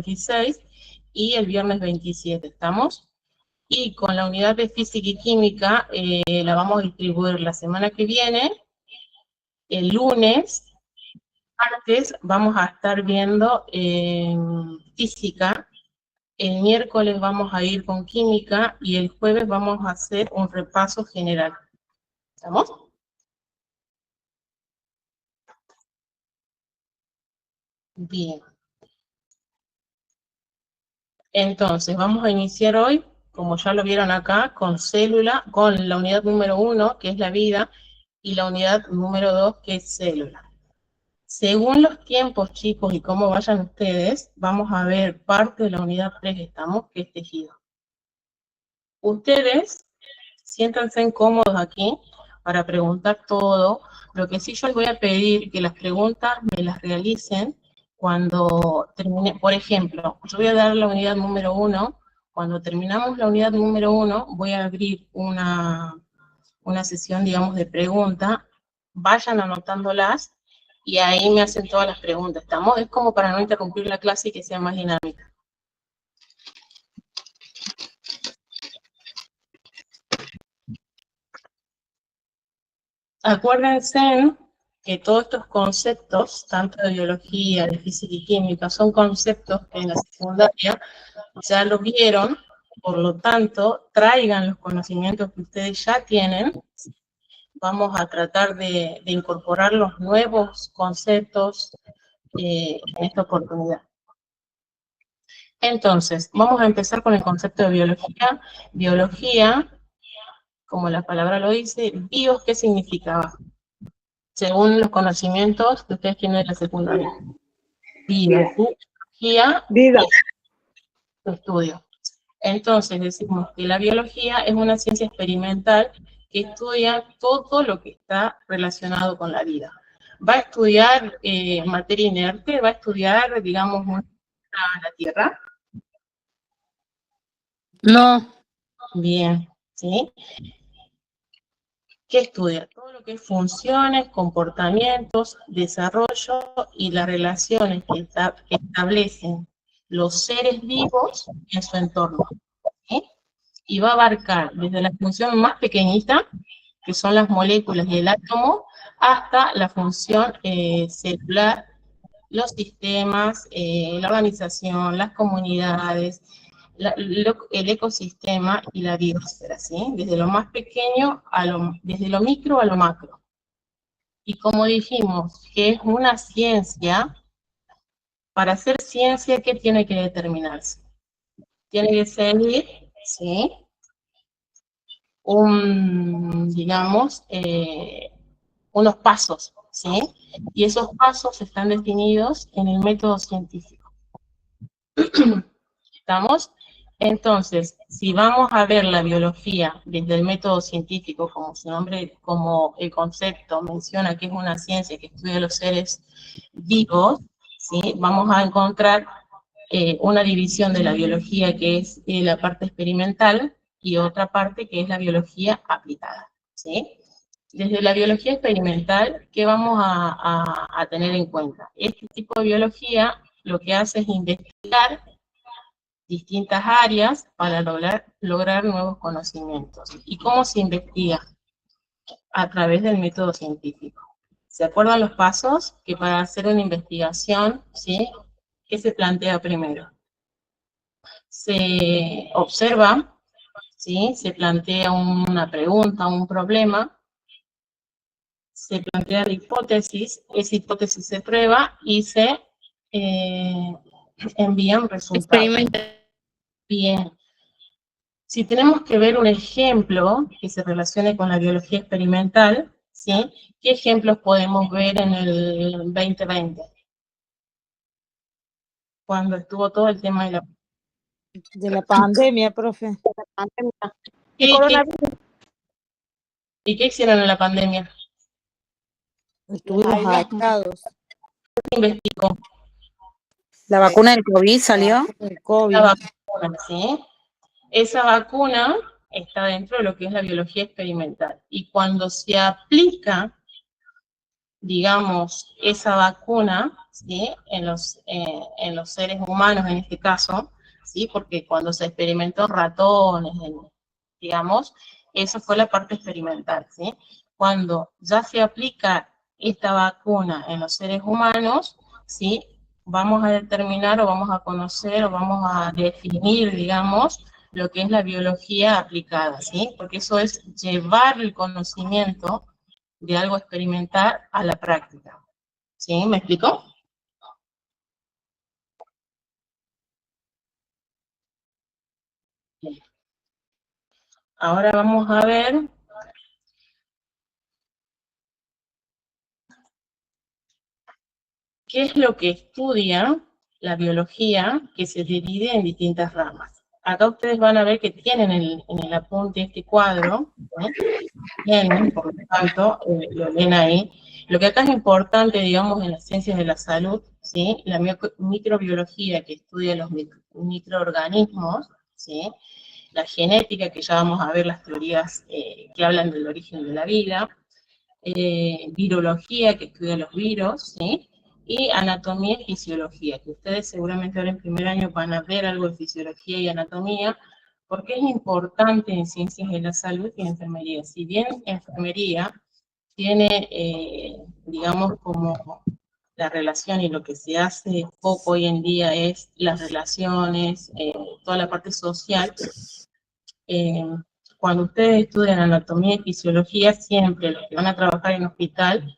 26 y el viernes 27, ¿estamos? Y con la unidad de física y química la vamos a distribuir la semana que viene. El lunes, martes, vamos a estar viendo física. El miércoles vamos a ir con química y el jueves vamos a hacer un repaso general. ¿Estamos? Bien. Entonces, vamos a iniciar hoy, como ya lo vieron acá, con la unidad número 1, que es la vida, y la unidad número 2, que es célula. Según los tiempos, chicos, y cómo vayan ustedes, vamos a ver parte de la unidad 3, estamos, que es tejido. Ustedes siéntanse cómodos aquí para preguntar todo. Lo que sí yo les voy a pedir que las preguntas me las realicen cuando termine. Por ejemplo, yo voy a dar la unidad número 1. Cuando terminamos la unidad número 1, voy a abrir una sesión, digamos, de preguntas. Vayan anotándolas y ahí me hacen todas las preguntas. ¿Estamos? Es como para no interrumpir la clase y que sea más dinámica. Acuérdense que todos estos conceptos, tanto de biología, de física y química, son conceptos que en la secundaria ya lo vieron, por lo tanto, traigan los conocimientos que ustedes ya tienen. Vamos a tratar de incorporar los nuevos conceptos en esta oportunidad. Entonces, vamos a empezar con el concepto de biología. Biología, como la palabra lo dice, bios, ¿qué significaba? Según los conocimientos que ustedes tienen de la secundaria. Biología, vida, estudio. Entonces decimos que la biología es una ciencia experimental que estudia todo lo que está relacionado con la vida. Va a estudiar materia inerte, va a estudiar, digamos, la Tierra. No. Bien, ¿sí? ¿Qué estudia? Todo lo que es funciones, comportamientos, desarrollo y las relaciones que establecen los seres vivos en su entorno. ¿Sí? Y va a abarcar desde la función más pequeñita, que son las moléculas y el átomo, hasta la función celular, los sistemas, la organización, las comunidades, el ecosistema y la biosfera, ¿sí? Desde lo más pequeño, desde lo micro a lo macro. Y como dijimos, que es una ciencia, para hacer ciencia, ¿qué tiene que determinarse? Tiene que seguir, ¿sí? Digamos, unos pasos, ¿sí? Y esos pasos están definidos en el método científico. ¿Estamos? Entonces, si vamos a ver la biología desde el método científico, como su nombre, como el concepto menciona que es una ciencia que estudia los seres vivos, ¿sí? Vamos a encontrar una división de la biología que es la parte experimental y otra parte que es la biología aplicada, ¿sí? Desde la biología experimental, ¿qué vamos a tener en cuenta? Este tipo de biología lo que hace es investigar distintas áreas para lograr nuevos conocimientos. ¿Y cómo se investiga? A través del método científico. ¿Se acuerdan los pasos? Que para hacer una investigación, ¿sí? ¿Qué se plantea primero? Se observa, ¿sí? Se plantea una pregunta, un problema, se plantea la hipótesis, esa hipótesis se prueba y se envían resultados. Bien. Si tenemos que ver un ejemplo que se relacione con la biología experimental, ¿sí? ¿Qué ejemplos podemos ver en el 2020? Cuando estuvo todo el tema de la pandemia, profe. ¿Y qué hicieron en la pandemia? Estuvimos aislados. ¿Qué investigó? ¿La vacuna del COVID salió? El COVID. La vacuna, ¿sí? Esa vacuna está dentro de lo que es la biología experimental. Y cuando se aplica, digamos, esa vacuna, ¿sí? En los seres humanos en este caso, ¿sí? Porque cuando se experimentó ratones, digamos, eso fue la parte experimental, ¿sí? Cuando ya se aplica esta vacuna en los seres humanos, ¿sí? Vamos a determinar o vamos a conocer o vamos a definir, digamos, lo que es la biología aplicada, ¿sí? Porque eso es llevar el conocimiento de algo experimental a la práctica. ¿Sí? ¿Me explico? Bien. Ahora vamos a ver qué es lo que estudia la biología, que se divide en distintas ramas. Acá ustedes van a ver que tienen en el apunte este cuadro, tienen, por lo tanto, lo ven ahí. Lo que acá es importante, digamos, en las ciencias de la salud, ¿sí? La microbiología, que estudia los microorganismos, ¿sí? La genética, que ya vamos a ver las teorías que hablan del origen de la vida, virología, que estudia los virus, ¿sí? Y anatomía y fisiología, que ustedes seguramente ahora en primer año van a ver algo de fisiología y anatomía, porque es importante en ciencias de la salud y en enfermería. Si bien enfermería tiene, digamos, como la relación y lo que se hace poco hoy en día es las relaciones, toda la parte social, cuando ustedes estudian anatomía y fisiología, siempre los que van a trabajar en hospital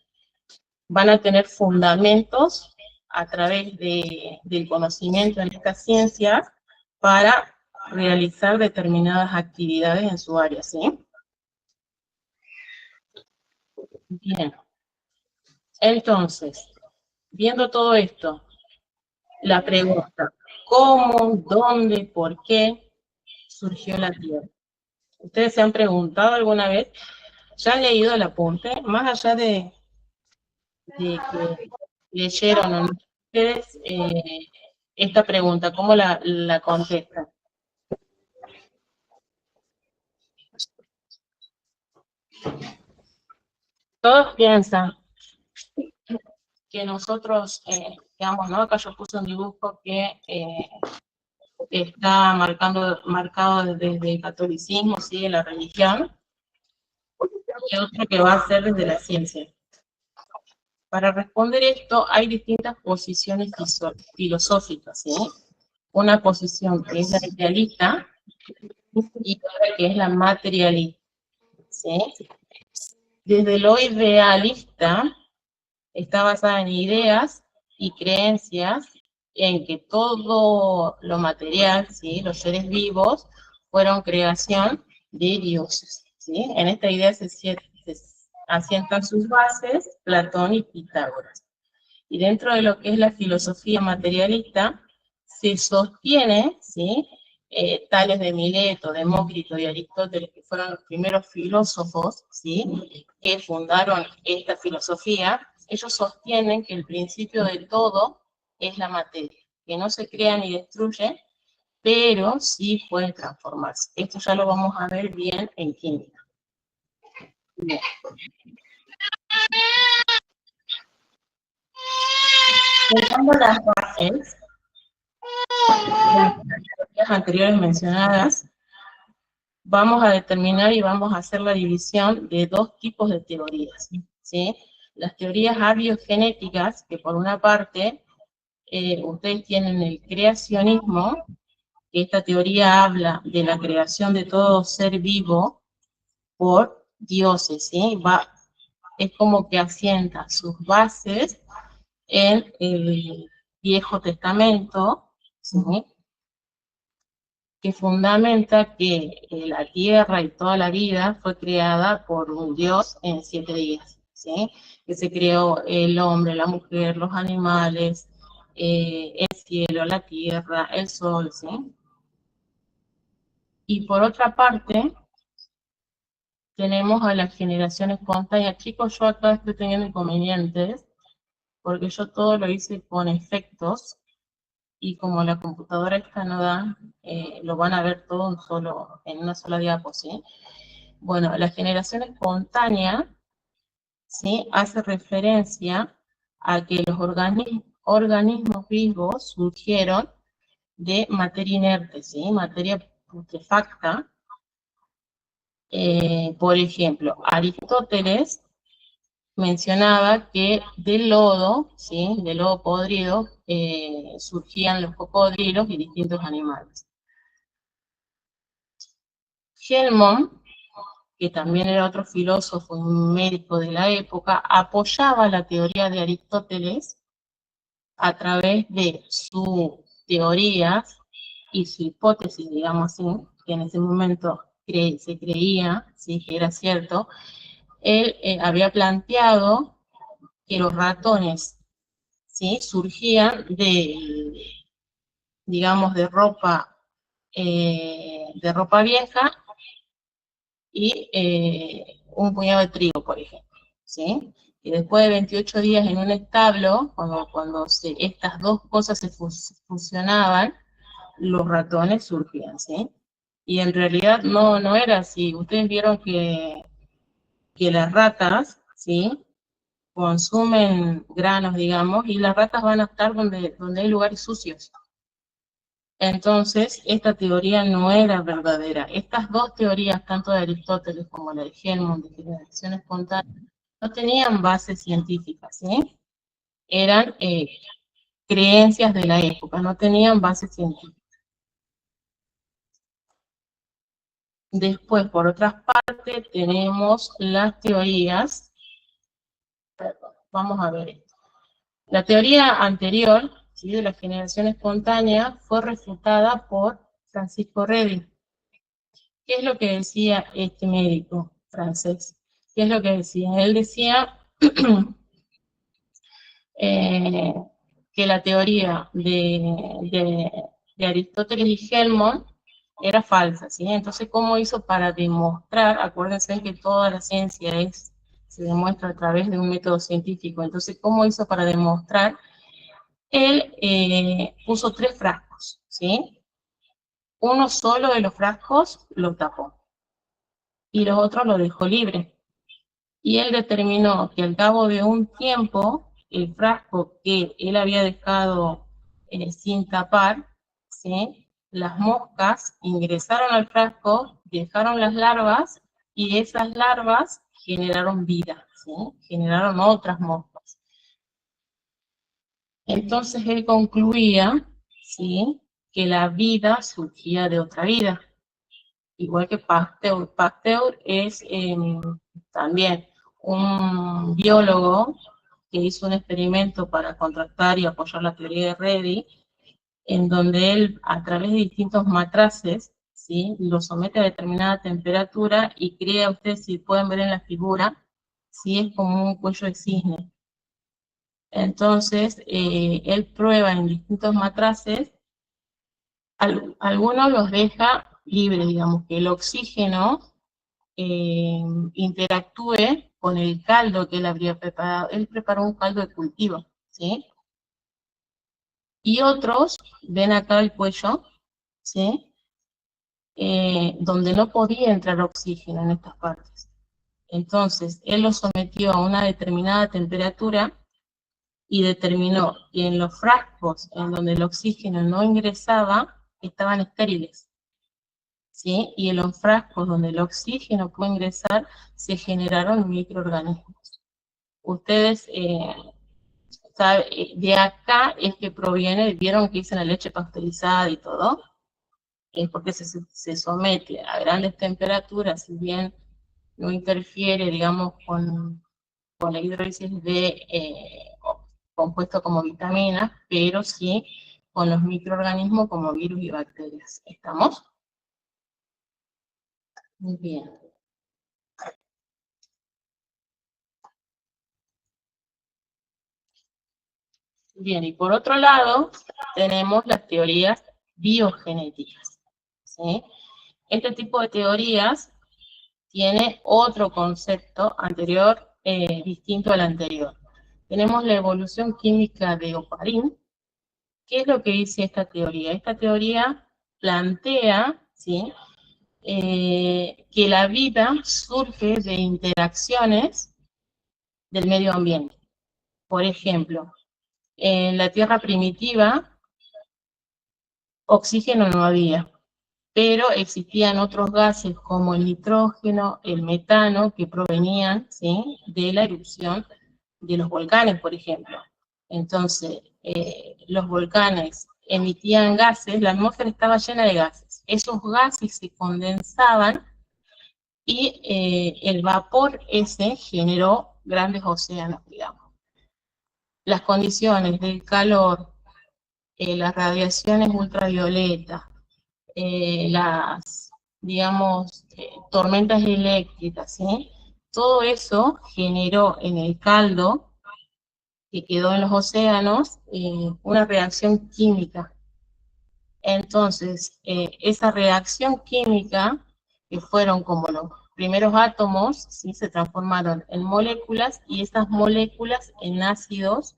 van a tener fundamentos a través del conocimiento en estas ciencias para realizar determinadas actividades en su área, ¿sí? Bien. Entonces, viendo todo esto, la pregunta, ¿cómo, dónde, por qué surgió la Tierra? ¿Ustedes se han preguntado alguna vez? ¿Ya han leído el apunte? Más allá de que leyeron o no, ustedes esta pregunta, ¿cómo la contestan? Todos piensan que nosotros, digamos, ¿no? Acá yo puse un dibujo que está marcado desde el catolicismo, sigue la religión, y otro que va a ser desde la ciencia. Para responder esto hay distintas posiciones filosóficas, ¿sí? Una posición que es la idealista y otra que es la materialista, ¿sí? Desde lo idealista está basada en ideas y creencias en que todo lo material, ¿sí? Los seres vivos, fueron creación de dioses, ¿sí? En esta idea se asientan sus bases Platón y Pitágoras. Y dentro de lo que es la filosofía materialista, se sostiene, ¿sí? Tales de Mileto, Demócrito y Aristóteles, que fueron los primeros filósofos, ¿sí? Que fundaron esta filosofía, ellos sostienen que el principio de todo es la materia, que no se crea ni destruye, pero sí puede transformarse. Esto ya lo vamos a ver bien en química. Bien. Dejando las bases de las teorías anteriores mencionadas, vamos a determinar y vamos a hacer la división de dos tipos de teorías, ¿sí? Las teorías abiogenéticas, que por una parte, ustedes tienen el creacionismo, que esta teoría habla de la creación de todo ser vivo por dioses, ¿sí? Es como que asienta sus bases en el Viejo Testamento, ¿sí? Que fundamenta que la tierra y toda la vida fue creada por un Dios en 7 días, ¿sí? Que se creó el hombre, la mujer, los animales, el cielo, la tierra, el sol, ¿sí? Y por otra parte, tenemos a las generaciones espontánea. Chicos, yo acá estoy teniendo inconvenientes, porque yo todo lo hice con efectos, y como la computadora esta no da, lo van a ver todo en una sola diapo, ¿sí? Bueno, la generación espontánea, ¿sí? Hace referencia a que los organismos vivos surgieron de materia inerte, ¿sí? Materia putrefacta. Por ejemplo, Aristóteles mencionaba que del lodo, ¿sí? Del lodo podrido, surgían los cocodrilos y distintos animales. Helmont, que también era otro filósofo y médico de la época, apoyaba la teoría de Aristóteles a través de sus teorías y su hipótesis, digamos así, que en ese momento se creía, sí, que era cierto. Él había planteado que los ratones, ¿sí? Surgían de, digamos, de ropa vieja y un puñado de trigo, por ejemplo, ¿sí? Y después de 28 días en un establo, cuando estas dos cosas se fusionaban, los ratones surgían, ¿sí? Y en realidad no era así. Ustedes vieron que las ratas, ¿sí? Consumen granos, digamos, y las ratas van a estar donde hay lugares sucios. Entonces, esta teoría no era verdadera. Estas dos teorías, tanto de Aristóteles como la de Helmont, de generación espontánea, no tenían base científica, ¿sí? Eran creencias de la época, no tenían base científica. Después, por otra parte, tenemos las teorías. Perdón, vamos a ver esto. La teoría anterior, ¿sí? De la generación espontánea fue refutada por Francisco Redi. ¿Qué es lo que decía este médico francés? ¿Qué es lo que decía? Él decía que la teoría de Aristóteles y Helmont era falsa, ¿sí? Entonces, ¿cómo hizo para demostrar? Acuérdense que toda la ciencia se demuestra a través de un método científico. Entonces, ¿cómo hizo para demostrar? Él puso 3 frascos, ¿sí? Uno solo de los frascos lo tapó y los otros lo dejó libre. Y él determinó que al cabo de un tiempo, el frasco que él había dejado sin tapar, ¿sí? Las moscas ingresaron al frasco, dejaron las larvas y esas larvas generaron vida, ¿sí? Generaron otras moscas. Entonces él concluía, ¿sí? Que la vida surgía de otra vida, igual que Pasteur. Pasteur es también un biólogo que hizo un experimento para contrastar y apoyar la teoría de Redi, en donde él, a través de distintos matraces, ¿sí? Lo somete a determinada temperatura y crea, ustedes si pueden ver en la figura, ¿sí? Es como un cuello de cisne. Entonces, él prueba en distintos matraces, algunos los deja libres, digamos, que el oxígeno interactúe con el caldo que él habría preparado. Él preparó un caldo de cultivo, ¿sí? Y otros, ven acá el cuello, ¿sí? Donde no podía entrar oxígeno en estas partes. Entonces, él lo sometió a una determinada temperatura y determinó que en los frascos en donde el oxígeno no ingresaba, estaban estériles, ¿sí? Y en los frascos donde el oxígeno puede ingresar, se generaron microorganismos. Ustedes de acá es que proviene, vieron que dicen la leche pasteurizada y todo, porque se somete a grandes temperaturas, si bien no interfiere, digamos, con la hidrólisis de compuestos como vitaminas, pero sí con los microorganismos como virus y bacterias. ¿Estamos? Muy bien. Bien, y por otro lado, tenemos las teorías biogenéticas, ¿sí? Este tipo de teorías tiene otro concepto anterior, distinto al anterior. Tenemos la evolución química de Oparin. ¿Qué es lo que dice esta teoría? Esta teoría plantea, ¿sí? Que la vida surge de interacciones del medio ambiente. Por ejemplo, En la Tierra primitiva, oxígeno no había, pero existían otros gases como el nitrógeno, el metano, que provenían, ¿sí?, de la erupción de los volcanes, por ejemplo. Entonces, los volcanes emitían gases, la atmósfera estaba llena de gases. Esos gases se condensaban y el vapor ese generó grandes océanos, digamos. Las condiciones del calor, las radiaciones ultravioletas, las, digamos, tormentas eléctricas, ¿sí? Todo eso generó en el caldo que quedó en los océanos una reacción química. Entonces, esa reacción química, que fueron como los primeros átomos, ¿sí?, se transformaron en moléculas, y esas moléculas en ácidos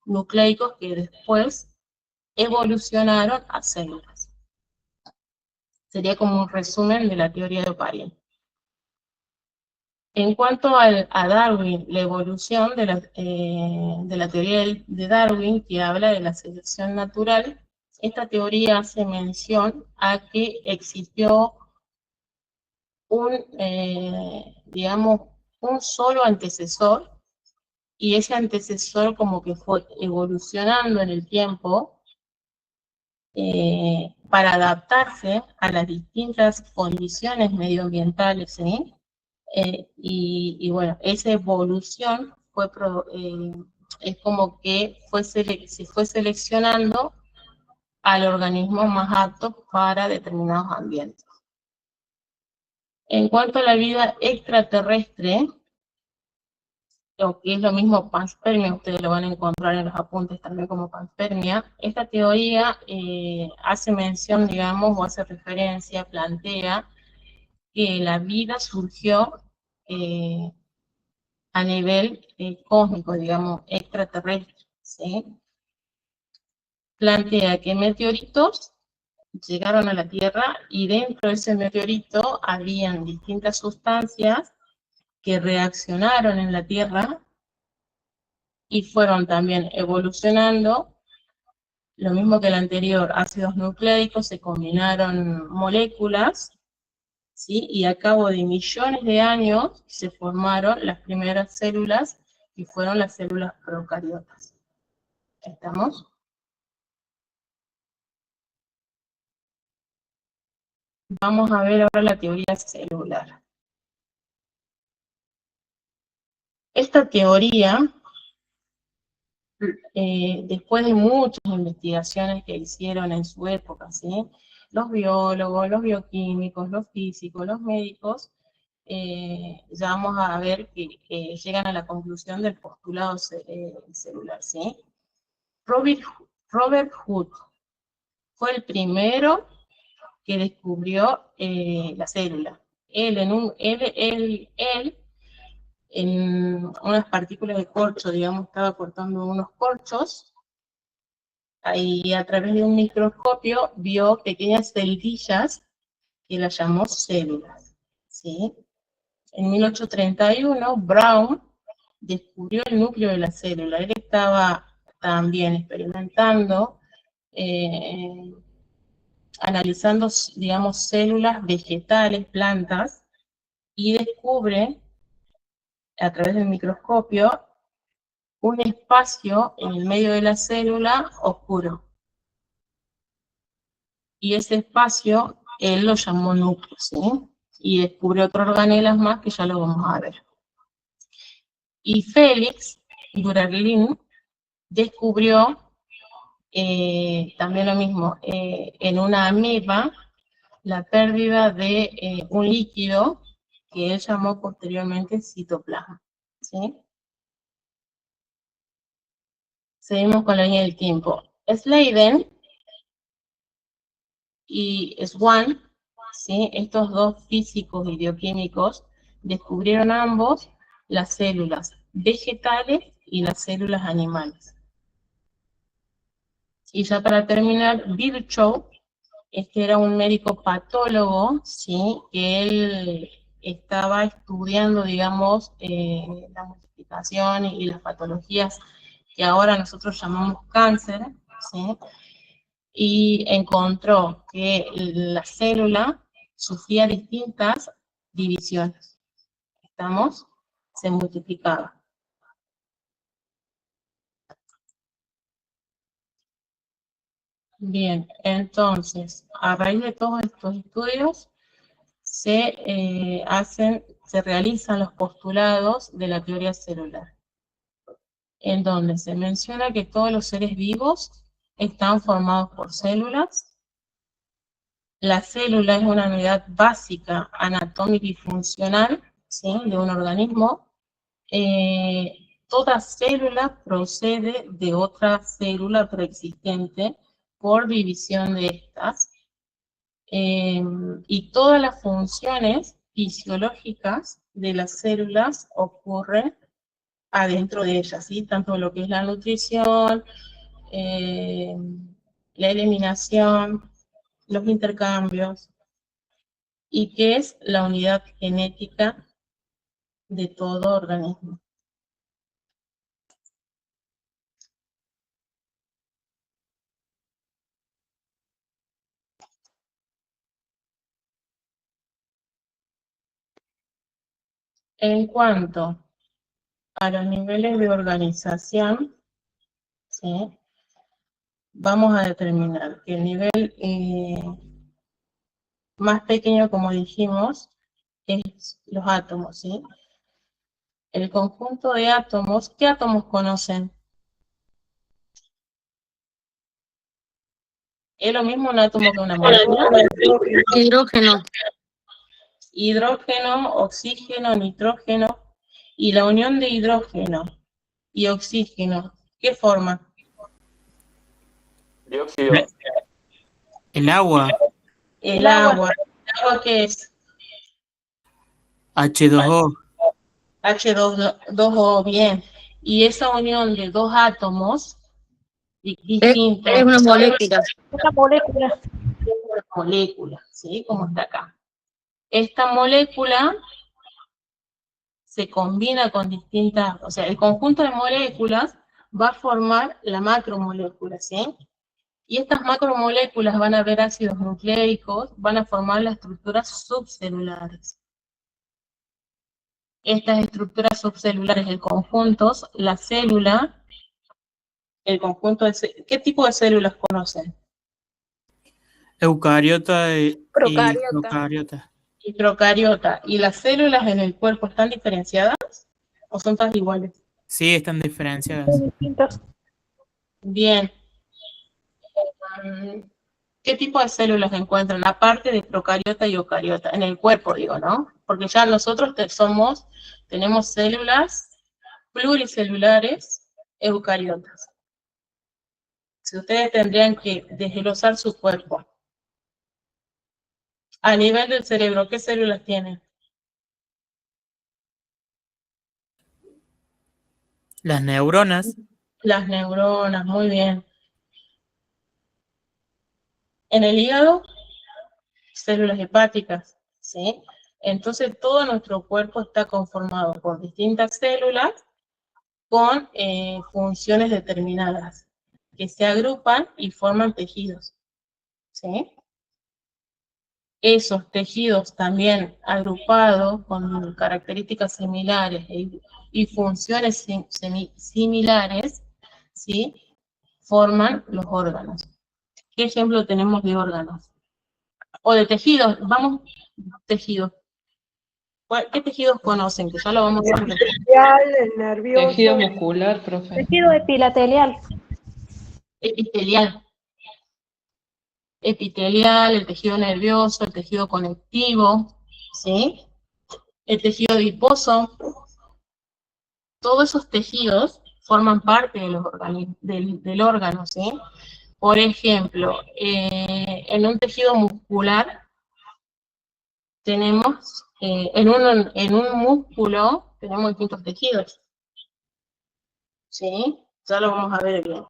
nucleicos que después evolucionaron a células. Sería como un resumen de la teoría de Oparin. En cuanto a Darwin, la evolución de la teoría de Darwin, que habla de la selección natural, esta teoría hace mención a que existió digamos, un solo antecesor, y ese antecesor como que fue evolucionando en el tiempo para adaptarse a las distintas condiciones medioambientales, ¿sí? Y bueno, esa evolución es como que se fue seleccionando al organismo más apto para determinados ambientes. En cuanto a la vida extraterrestre, lo que es lo mismo panspermia, ustedes lo van a encontrar en los apuntes también como panspermia, esta teoría hace mención, digamos, o hace referencia, plantea que la vida surgió a nivel cósmico, digamos, extraterrestre, ¿sí? Plantea que meteoritos llegaron a la Tierra y dentro de ese meteorito habían distintas sustancias que reaccionaron en la Tierra y fueron también evolucionando, lo mismo que el anterior, ácidos nucleicos, se combinaron moléculas, ¿sí? Y a cabo de millones de años se formaron las primeras células, y fueron las células procariotas. ¿Estamos? Vamos a ver ahora la teoría celular. Esta teoría, después de muchas investigaciones que hicieron en su época, ¿sí?, los biólogos, los bioquímicos, los físicos, los médicos, ya vamos a ver que llegan a la conclusión del postulado celular, ¿sí? Robert Hooke fue el primero que descubrió la célula. Él en unas partículas de corcho, digamos, estaba cortando unos corchos, y a través de un microscopio vio pequeñas celdillas que las llamó células, ¿sí? En 1831, Brown descubrió el núcleo de la célula. Él estaba también experimentando, analizando, digamos, células vegetales, plantas, y descubre a través del microscopio un espacio en el medio de la célula oscuro. Y ese espacio él lo llamó núcleo, ¿sí? Y descubrió otras organelas más que ya lo vamos a ver. Y Félix Durerlin descubrió también lo mismo, en una ameba, la pérdida de un líquido que él llamó posteriormente citoplasma, ¿sí? Seguimos con la línea del tiempo. Sladen y Swan, ¿sí?, estos dos físicos y bioquímicos, descubrieron ambos las células vegetales y las células animales. Y ya para terminar, Virchow, este era un médico patólogo, ¿sí?, que él estaba estudiando, digamos, la multiplicación y las patologías que ahora nosotros llamamos cáncer, ¿sí? Y encontró que la célula sufría distintas divisiones. ¿Estamos? Se multiplicaba. Bien, entonces, a raíz de todos estos estudios, se realizan los postulados de la teoría celular, en donde se menciona que todos los seres vivos están formados por células. La célula es una unidad básica, anatómica y funcional, ¿sí?, de un organismo. Toda célula procede de otra célula preexistente por división de estas. Y todas las funciones fisiológicas de las células ocurren adentro de ellas, ¿sí? Tanto lo que es la nutrición, la eliminación, los intercambios, y que es la unidad genética de todo organismo. En cuanto a los niveles de organización, ¿sí?, vamos a determinar que el nivel más pequeño, como dijimos, es los átomos, ¿sí? El conjunto de átomos, ¿qué átomos conocen? ¿Es lo mismo un átomo que una molécula? Hidrógeno. Hidrógeno, oxígeno, nitrógeno, y la unión de hidrógeno y oxígeno, ¿qué forma? Dióxido. El agua, El agua. ¿El agua qué es? H2O. H2O, bien. Y esa unión de dos átomos distintos. Es una molécula. Una molécula. Molécula, ¿sí? Como está acá. Esta molécula se combina con distintas, o sea, el conjunto de moléculas va a formar la macromolécula, ¿sí? Y estas macromoléculas van a ver ácidos nucleicos, van a formar las estructuras subcelulares. Estas estructuras subcelulares, el conjunto, la célula, el conjunto de... ¿Qué tipo de células conocen? Eucariota y Procariota. procariota. Y procariota. ¿Y las células en el cuerpo están diferenciadas o son todas iguales? Sí, están diferenciadas. Distintos. Bien. ¿Qué tipo de células encuentran aparte de procariota y eucariota? En el cuerpo, digo, ¿no? Porque ya nosotros tenemos células pluricelulares eucariotas. Si ustedes tendrían que desglosar su cuerpo, a nivel del cerebro, ¿qué células tienen? Las neuronas, Las neuronas, muy bien. En el hígado, células hepáticas, ¿sí? Entonces todo nuestro cuerpo está conformado por distintas células con funciones determinadas, que se agrupan y forman tejidos, ¿sí? Esos tejidos también agrupados con características similares y funciones similares, ¿sí?, forman los órganos. ¿Qué ejemplo tenemos de órganos? O de tejidos, vamos, tejidos. ¿Qué tejidos conocen? Que ya lo vamos a ver. El nervioso. Tejido muscular, profe. Tejido epitelial. Epitelial. Epitelial, el tejido nervioso, el tejido conectivo, ¿sí? El tejido adiposo. Todos esos tejidos forman parte de los del órgano, ¿sí? Por ejemplo, en un tejido muscular tenemos, en un músculo tenemos distintos tejidos, ¿sí? Ya lo vamos a ver bien.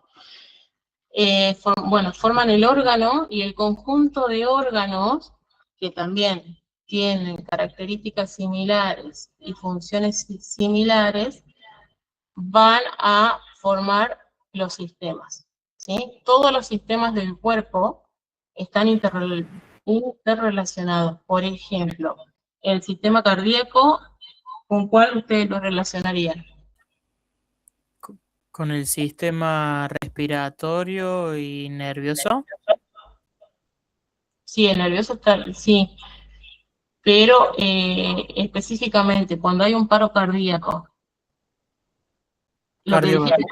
Forman el órgano y el conjunto de órganos que también tienen características similares y funciones similares van a formar los sistemas, ¿sí? Todos los sistemas del cuerpo están interrelacionados. Por ejemplo, el sistema cardíaco, ¿con cuál ustedes lo relacionarían? Con el sistema respiratorio y nervioso. Sí, el nervioso está, sí, pero específicamente cuando hay un paro cardíaco, lo que Cardio- dijiste,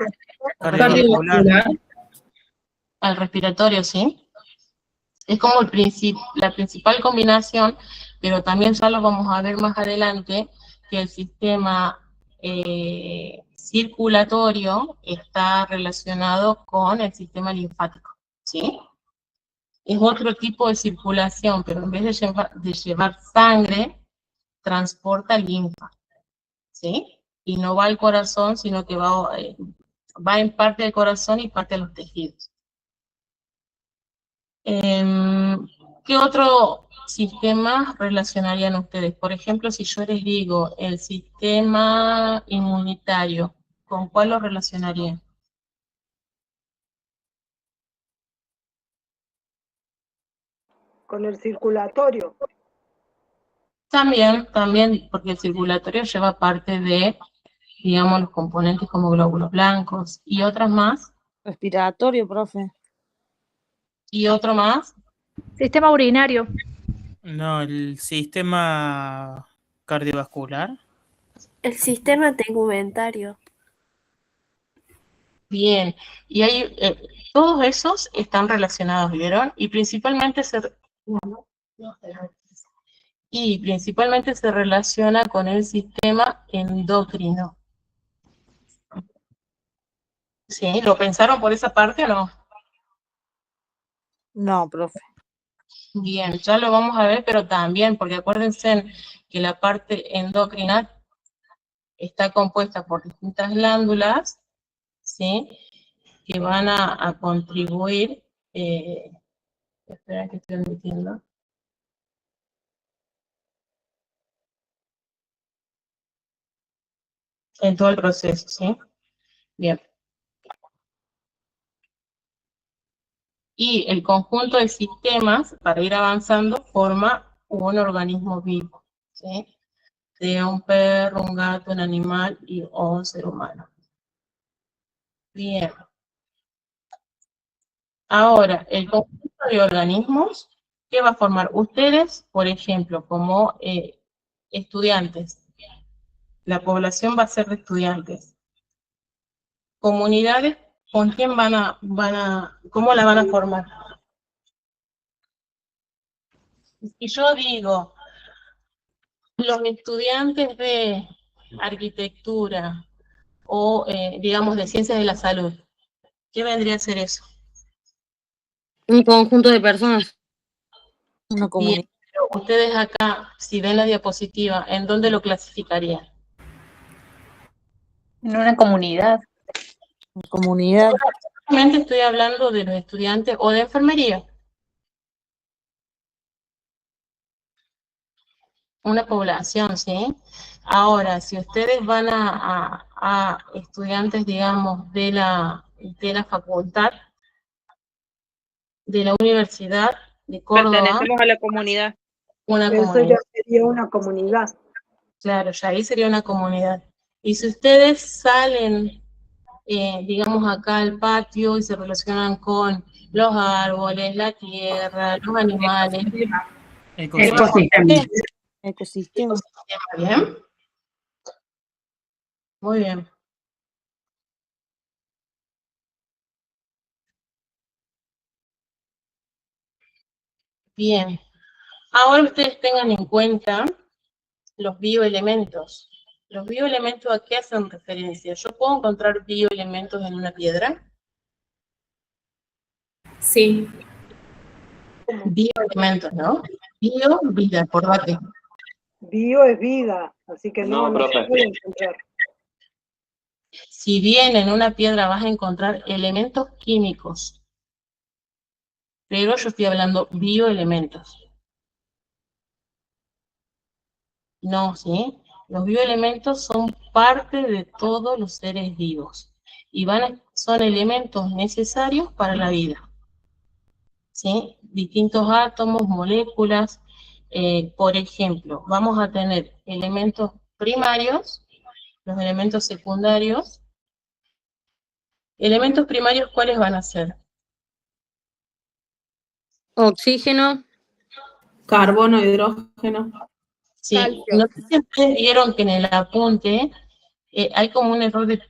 Cardiovascular. al respiratorio, ¿sí? Es como la principal combinación, pero también ya lo vamos a ver más adelante, que el sistema circulatorio está relacionado con el sistema linfático, ¿sí? Es otro tipo de circulación, pero en vez de llevar sangre, transporta linfa, ¿sí? Y no va al corazón, sino que va en parte del corazón y parte de los tejidos. ¿Qué otro sistema relacionarían ustedes? Por ejemplo, si yo les digo el sistema inmunitario, ¿con cuál lo relacionarían? Con el circulatorio. También, porque el circulatorio lleva parte de, digamos, los componentes como glóbulos blancos y otras más, Respiratorio, profe. y otro más. Sistema urinario. No, el sistema cardiovascular. El sistema tegumentario. Bien, y hay, todos esos están relacionados, ¿vieron? Y principalmente se relaciona con el sistema endocrino. ¿Sí? ¿Lo pensaron por esa parte o no? No, profe. Bien, ya lo vamos a ver, pero también, porque acuérdense que la parte endocrina está compuesta por distintas glándulas, ¿sí? Que van a contribuir, espera que estoy admitiendo. En todo el proceso, ¿sí? Bien. Y el conjunto de sistemas, para ir avanzando, forma un organismo vivo, ¿sí? Sea un perro, un gato, un animal o un ser humano. Bien. Ahora, el conjunto de organismos, ¿qué va a formar? Ustedes, por ejemplo, como estudiantes, la población va a ser de estudiantes. Comunidades, ¿con quién cómo la van a formar? Si yo digo, los estudiantes de arquitectura o, digamos, de ciencias de la salud, ¿qué vendría a ser eso? Un conjunto de personas. Una Bien, comunidad. pero ustedes acá, si ven la diapositiva, ¿en dónde lo clasificarían? En una comunidad. Una comunidad. Realmente estoy hablando de los estudiantes o de enfermería. Una población, ¿sí? Ahora, si ustedes van a estudiantes, digamos, de la facultad, de la Universidad de Córdoba, Pertenecemos a la comunidad. una Eso comunidad. ya sería una comunidad. Claro, ya ahí sería una comunidad. Y si ustedes salen, digamos, acá al patio y se relacionan con los árboles, la tierra, los animales, Ecosistema. Ecosistema. ¿bien? Muy bien. Bien. Ahora ustedes tengan en cuenta los bioelementos. ¿Los bioelementos a qué hacen referencia? ¿Yo puedo encontrar bioelementos en una piedra? Sí. Bioelementos, ¿no? Bio, vida, acordate. Bio es vida, así que no se profe. puede encontrar. Si bien en una piedra vas a encontrar elementos químicos, pero yo estoy hablando bioelementos. No, ¿sí? Los bioelementos son parte de todos los seres vivos. y son elementos necesarios para la vida, ¿sí? Distintos átomos, moléculas, por ejemplo, vamos a tener elementos primarios, los elementos secundarios. Elementos primarios, ¿cuáles van a ser? Oxígeno. Carbono, hidrógeno. Sí, Calcio. no sé si ustedes vieron que en el apunte hay como un error de...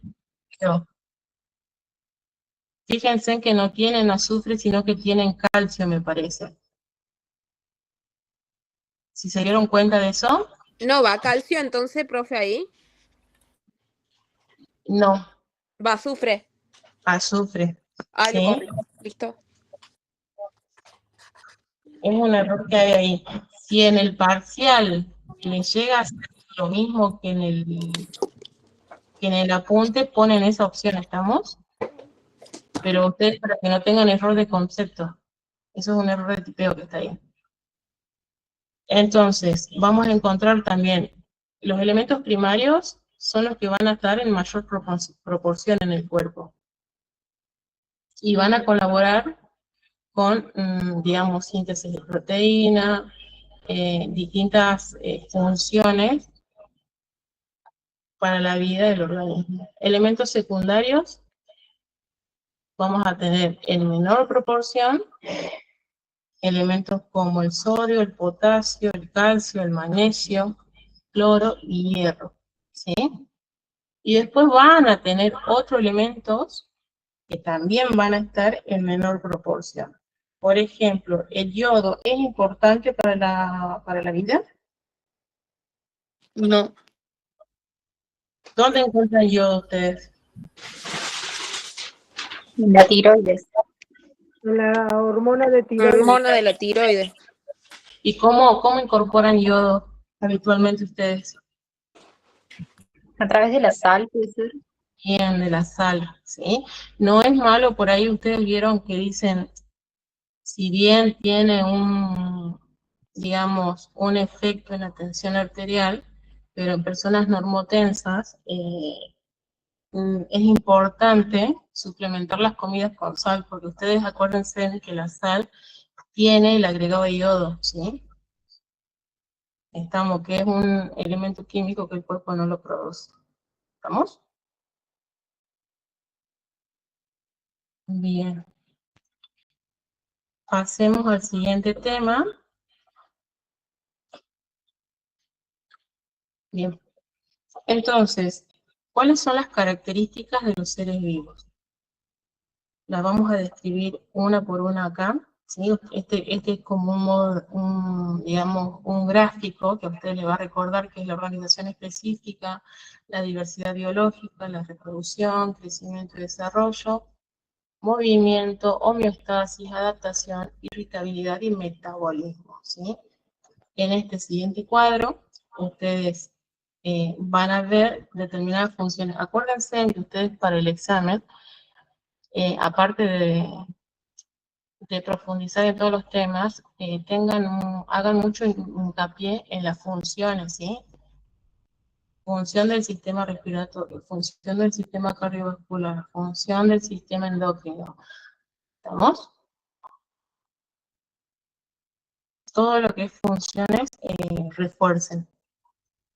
Fíjense que no tienen azufre, sino que tienen calcio, me parece. ¿Si se dieron cuenta de eso? No, va calcio entonces, profe, ahí. No, Va azufre. azufre. Ah, lo ¿Sí? corrijo. Listo. Es un error que hay ahí. Si en el parcial le llega a ser lo mismo que en el apunte, ponen esa opción, ¿estamos? Pero ustedes, para que no tengan error de concepto, eso es un error de tipeo que está ahí. Entonces, vamos a encontrar también los elementos primarios son los que van a estar en mayor proporción en el cuerpo. Y van a colaborar con, digamos, síntesis de proteína, distintas funciones para la vida del organismo. Elementos secundarios vamos a tener en menor proporción elementos como el sodio, el potasio, el calcio, el magnesio, cloro y hierro, ¿sí? Y después van a tener otros elementos que también van a estar en menor proporción. Por ejemplo, el yodo es importante para la vida. No. ¿Dónde encuentran yodo ustedes? La tiroides. La hormona de tiroides. Hormona de la tiroides. ¿Y cómo incorporan yodo habitualmente ustedes? A través de la sal, puede ser. Bien, de la sal, ¿sí? No es malo, por ahí ustedes vieron que dicen, si bien tiene digamos, un efecto en la tensión arterial, pero en personas normotensas es importante suplementar las comidas con sal, porque ustedes acuérdense que la sal tiene el agregado de yodo, ¿sí? Estamos, que es un elemento químico que el cuerpo no lo produce. ¿Estamos? Bien. Pasemos al siguiente tema. Bien. Entonces, ¿cuáles son las características de los seres vivos? Las vamos a describir una por una acá, ¿sí? Este es como un modo, digamos, un gráfico que a ustedes les va a recordar que es la organización específica, la diversidad biológica, la reproducción, crecimiento y desarrollo, movimiento, homeostasis, adaptación, irritabilidad y metabolismo, ¿sí? En este siguiente cuadro, ustedes van a ver determinadas funciones. Acuérdense que ustedes para el examen, aparte de profundizar en todos los temas, hagan mucho hincapié en las funciones, ¿sí? Función del sistema respiratorio, función del sistema cardiovascular, función del sistema endocrino. ¿Estamos? Todo lo que es funciones, refuercen.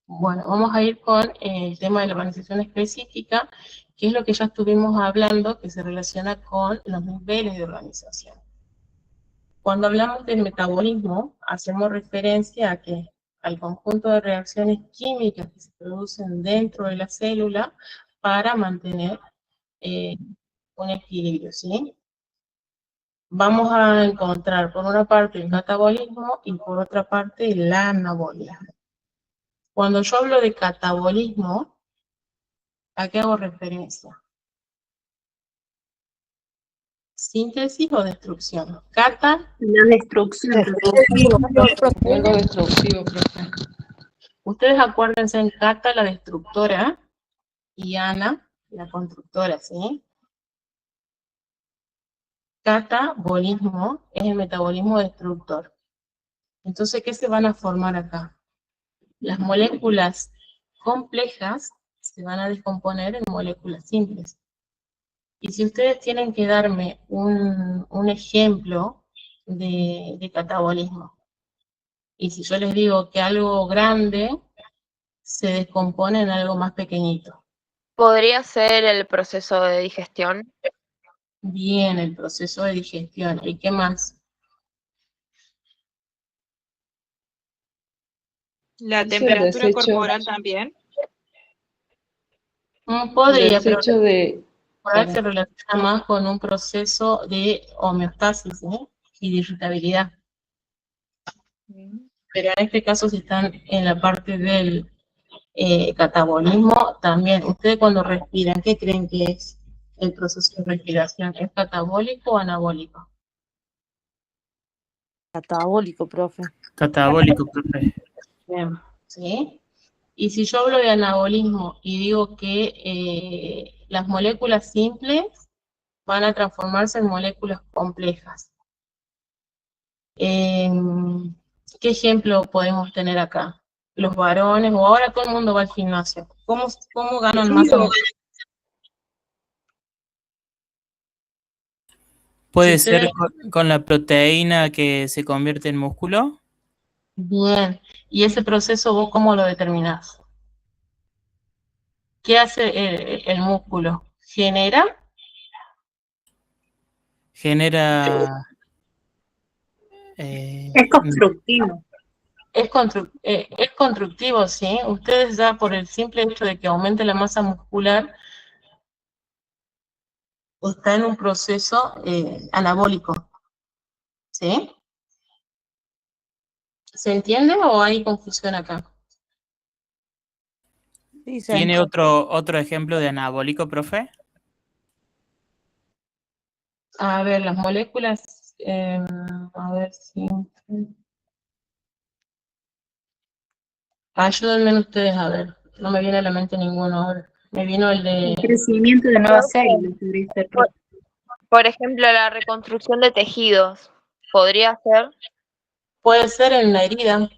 Bueno, vamos a ir con el tema de la organización específica, que es lo que ya estuvimos hablando, que se relaciona con los niveles de organización. Cuando hablamos del metabolismo, hacemos referencia a que al conjunto de reacciones químicas que se producen dentro de la célula para mantener un equilibrio, ¿sí? Vamos a encontrar por una parte el catabolismo y por otra parte el anabolismo. Cuando yo hablo de catabolismo, ¿a qué hago referencia? ¿Síntesis o destrucción? Cata. La destrucción. Algo destructivo, profe. Ustedes acuérdense en Cata, la destructora, y Ana, la constructora, ¿sí? Catabolismo es el metabolismo destructor. Entonces, ¿qué se van a formar acá? Las moléculas complejas se van a descomponer en moléculas simples. Y si ustedes tienen que darme un ejemplo de catabolismo, y si yo les digo que algo grande se descompone en algo más pequeñito. ¿Podría ser el proceso de digestión? Bien, el proceso de digestión. ¿Y qué más? La ¿Eso el temperatura desecho, corporal también? Mm, podría, pero desecho de... por ahí se Perdón. relaciona más con un proceso de homeostasis, ¿eh? Y de irritabilidad. Pero en este caso, si están en la parte del catabolismo, también, ustedes cuando respiran, ¿qué creen que es el proceso de respiración? ¿Es catabólico o anabólico? Catabólico, profe. Catabólico, profe. Bien, ¿sí? Y si yo hablo de anabolismo y digo que las moléculas simples van a transformarse en moléculas complejas. ¿Qué ejemplo podemos tener acá? Los varones, o ahora todo el mundo va al gimnasio. ¿Cómo ganan masa muscular? ¿Puede Si ser ustedes- con la proteína que se convierte en músculo? Bien, y ese proceso vos cómo lo determinás. ¿Qué hace el músculo? Genera Genera... Es constructivo. es constructivo, ¿sí? Ustedes ya por el simple hecho de que aumente la masa muscular, está en un proceso anabólico, ¿sí? ¿Se entiende o hay confusión acá? Sí, se ¿Tiene entiende. otro ejemplo de anabólico, profe? A ver, las moléculas, a ver si... Ayúdenme ustedes a ver, no me viene a la mente ninguno ahora. Me vino el El de... crecimiento de nuevas células podría ser. Por ejemplo, la reconstrucción de tejidos. ¿Podría ser? Puede ser en la herida.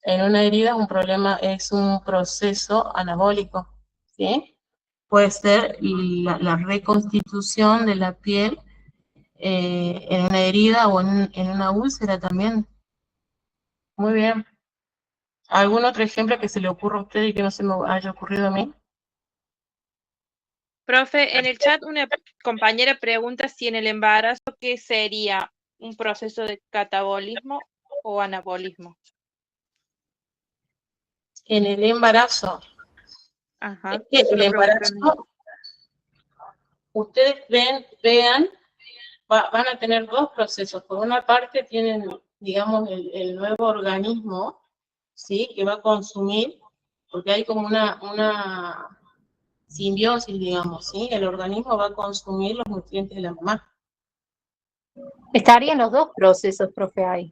En una herida es un problema, es un proceso anabólico, ¿sí? Puede ser la reconstitución de la piel en una herida o en una úlcera también. Muy bien. ¿Algún otro ejemplo que se le ocurra a usted y que no se me haya ocurrido a mí? Profe, en el chat una compañera pregunta si en el embarazo, ¿qué sería? ¿Un proceso de catabolismo o anabolismo? En el embarazo. Ajá, Es que eso el lo preguntaron. embarazo, ustedes vean, van a tener dos procesos. Por una parte tienen, digamos, el nuevo organismo, ¿sí? Que va a consumir, porque hay como una simbiosis, digamos, ¿sí? El organismo va a consumir los nutrientes de la mamá. Estarían los dos procesos, profe, ahí.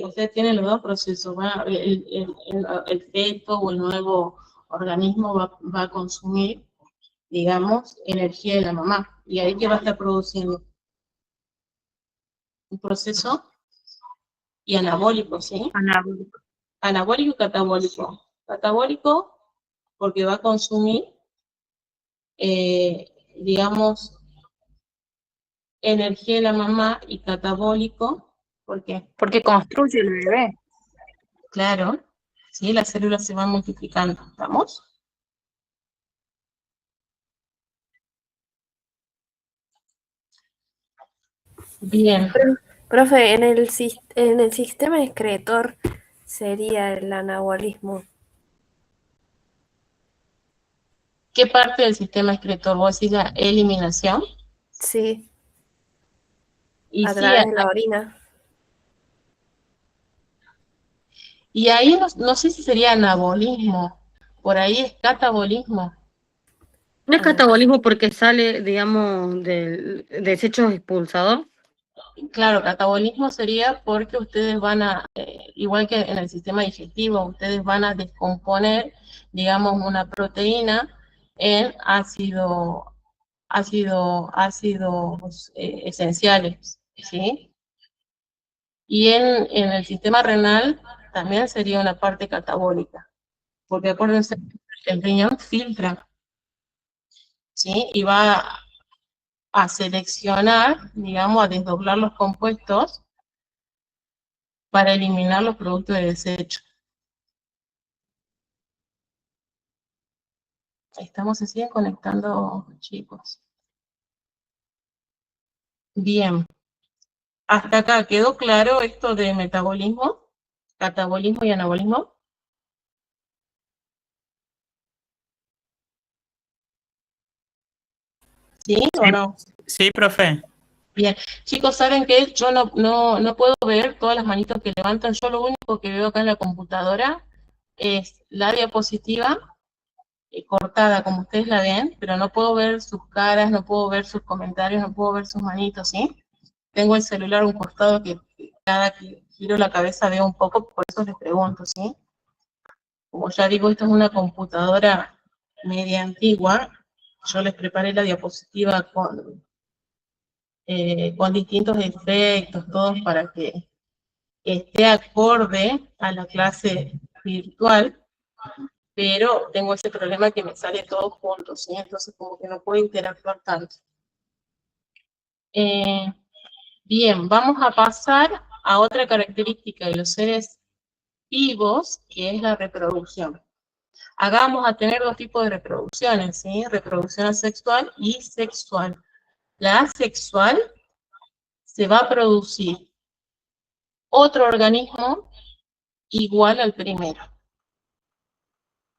Ustedes tienen los dos procesos, el feto o el nuevo organismo va a consumir, digamos, energía de la mamá. Y ahí que va a estar produciendo un proceso y anabólico, ¿sí? Anabólico. Anabólico y catabólico. Catabólico porque va a consumir, digamos, energía de la mamá, y catabólico, ¿por qué? Porque construye el bebé. Claro, ¿sí? Las células se van multiplicando, ¿estamos? Bien. Profe, en el sistema excretor sería el anabolismo. ¿Qué parte del sistema excretor? ¿Vos decís la eliminación? Sí, Y a sí, través de la orina. y ahí no sé si sería anabolismo, por ahí es catabolismo. ¿No es catabolismo porque sale, digamos, del desecho expulsador? Claro, catabolismo sería porque ustedes van a, igual que en el sistema digestivo, ustedes van a descomponer, digamos, una proteína en ácidos esenciales, ¿sí? Y en el sistema renal también sería una parte catabólica, porque acuérdense, el riñón filtra, ¿sí? Y va a seleccionar, digamos, a desdoblar los compuestos para eliminar los productos de desecho. Estamos, se siguen conectando, chicos. Bien. Hasta acá, ¿quedó claro esto de metabolismo, catabolismo y anabolismo? ¿Sí o no? Sí, profe. Bien. Chicos, ¿saben qué? Yo no puedo ver todas las manitos que levantan. Yo lo único que veo acá en la computadora es la diapositiva cortada, como ustedes la ven, pero no puedo ver sus caras, no puedo ver sus comentarios, no puedo ver sus manitos, ¿sí? Tengo el celular a un costado que cada que giro la cabeza veo un poco, por eso les pregunto, ¿sí? Como ya digo, esto es una computadora media antigua. Yo les preparé la diapositiva con distintos efectos, todos para que esté acorde a la clase virtual, pero tengo ese problema que me sale todo junto, ¿sí? Entonces como que no puedo interactuar tanto. Bien, vamos a pasar a otra característica de los seres vivos, que es la reproducción. Acá vamos a tener dos tipos de reproducciones, ¿sí? Reproducción asexual y sexual. La asexual se va a producir otro organismo igual al primero.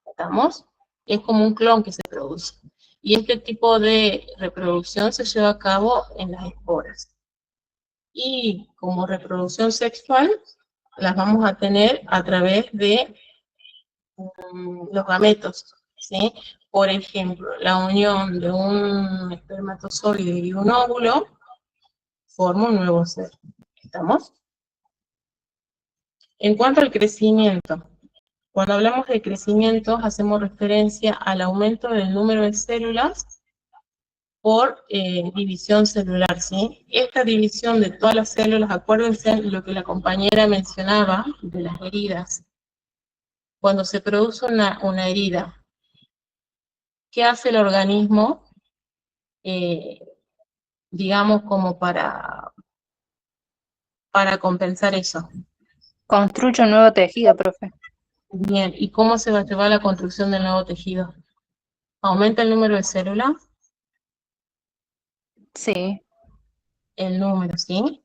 ¿Estamos? Es como un clon que se produce. Y este tipo de reproducción se lleva a cabo en las esporas. Y como reproducción sexual, las vamos a tener a través de los gametos, ¿sí? Por ejemplo, la unión de un espermatozoide y un óvulo forma un nuevo ser. ¿Estamos? En cuanto al crecimiento, cuando hablamos de crecimiento hacemos referencia al aumento del número de células por división celular, ¿sí? Esta división de todas las células, acuérdense lo que la compañera mencionaba de las heridas. Cuando se produce una herida, ¿qué hace el organismo? Digamos, como para compensar eso. Construye un nuevo tejido, profe. Bien, ¿y cómo se va a llevar la construcción del nuevo tejido? ¿Aumenta el número de células? Sí. El número, ¿sí?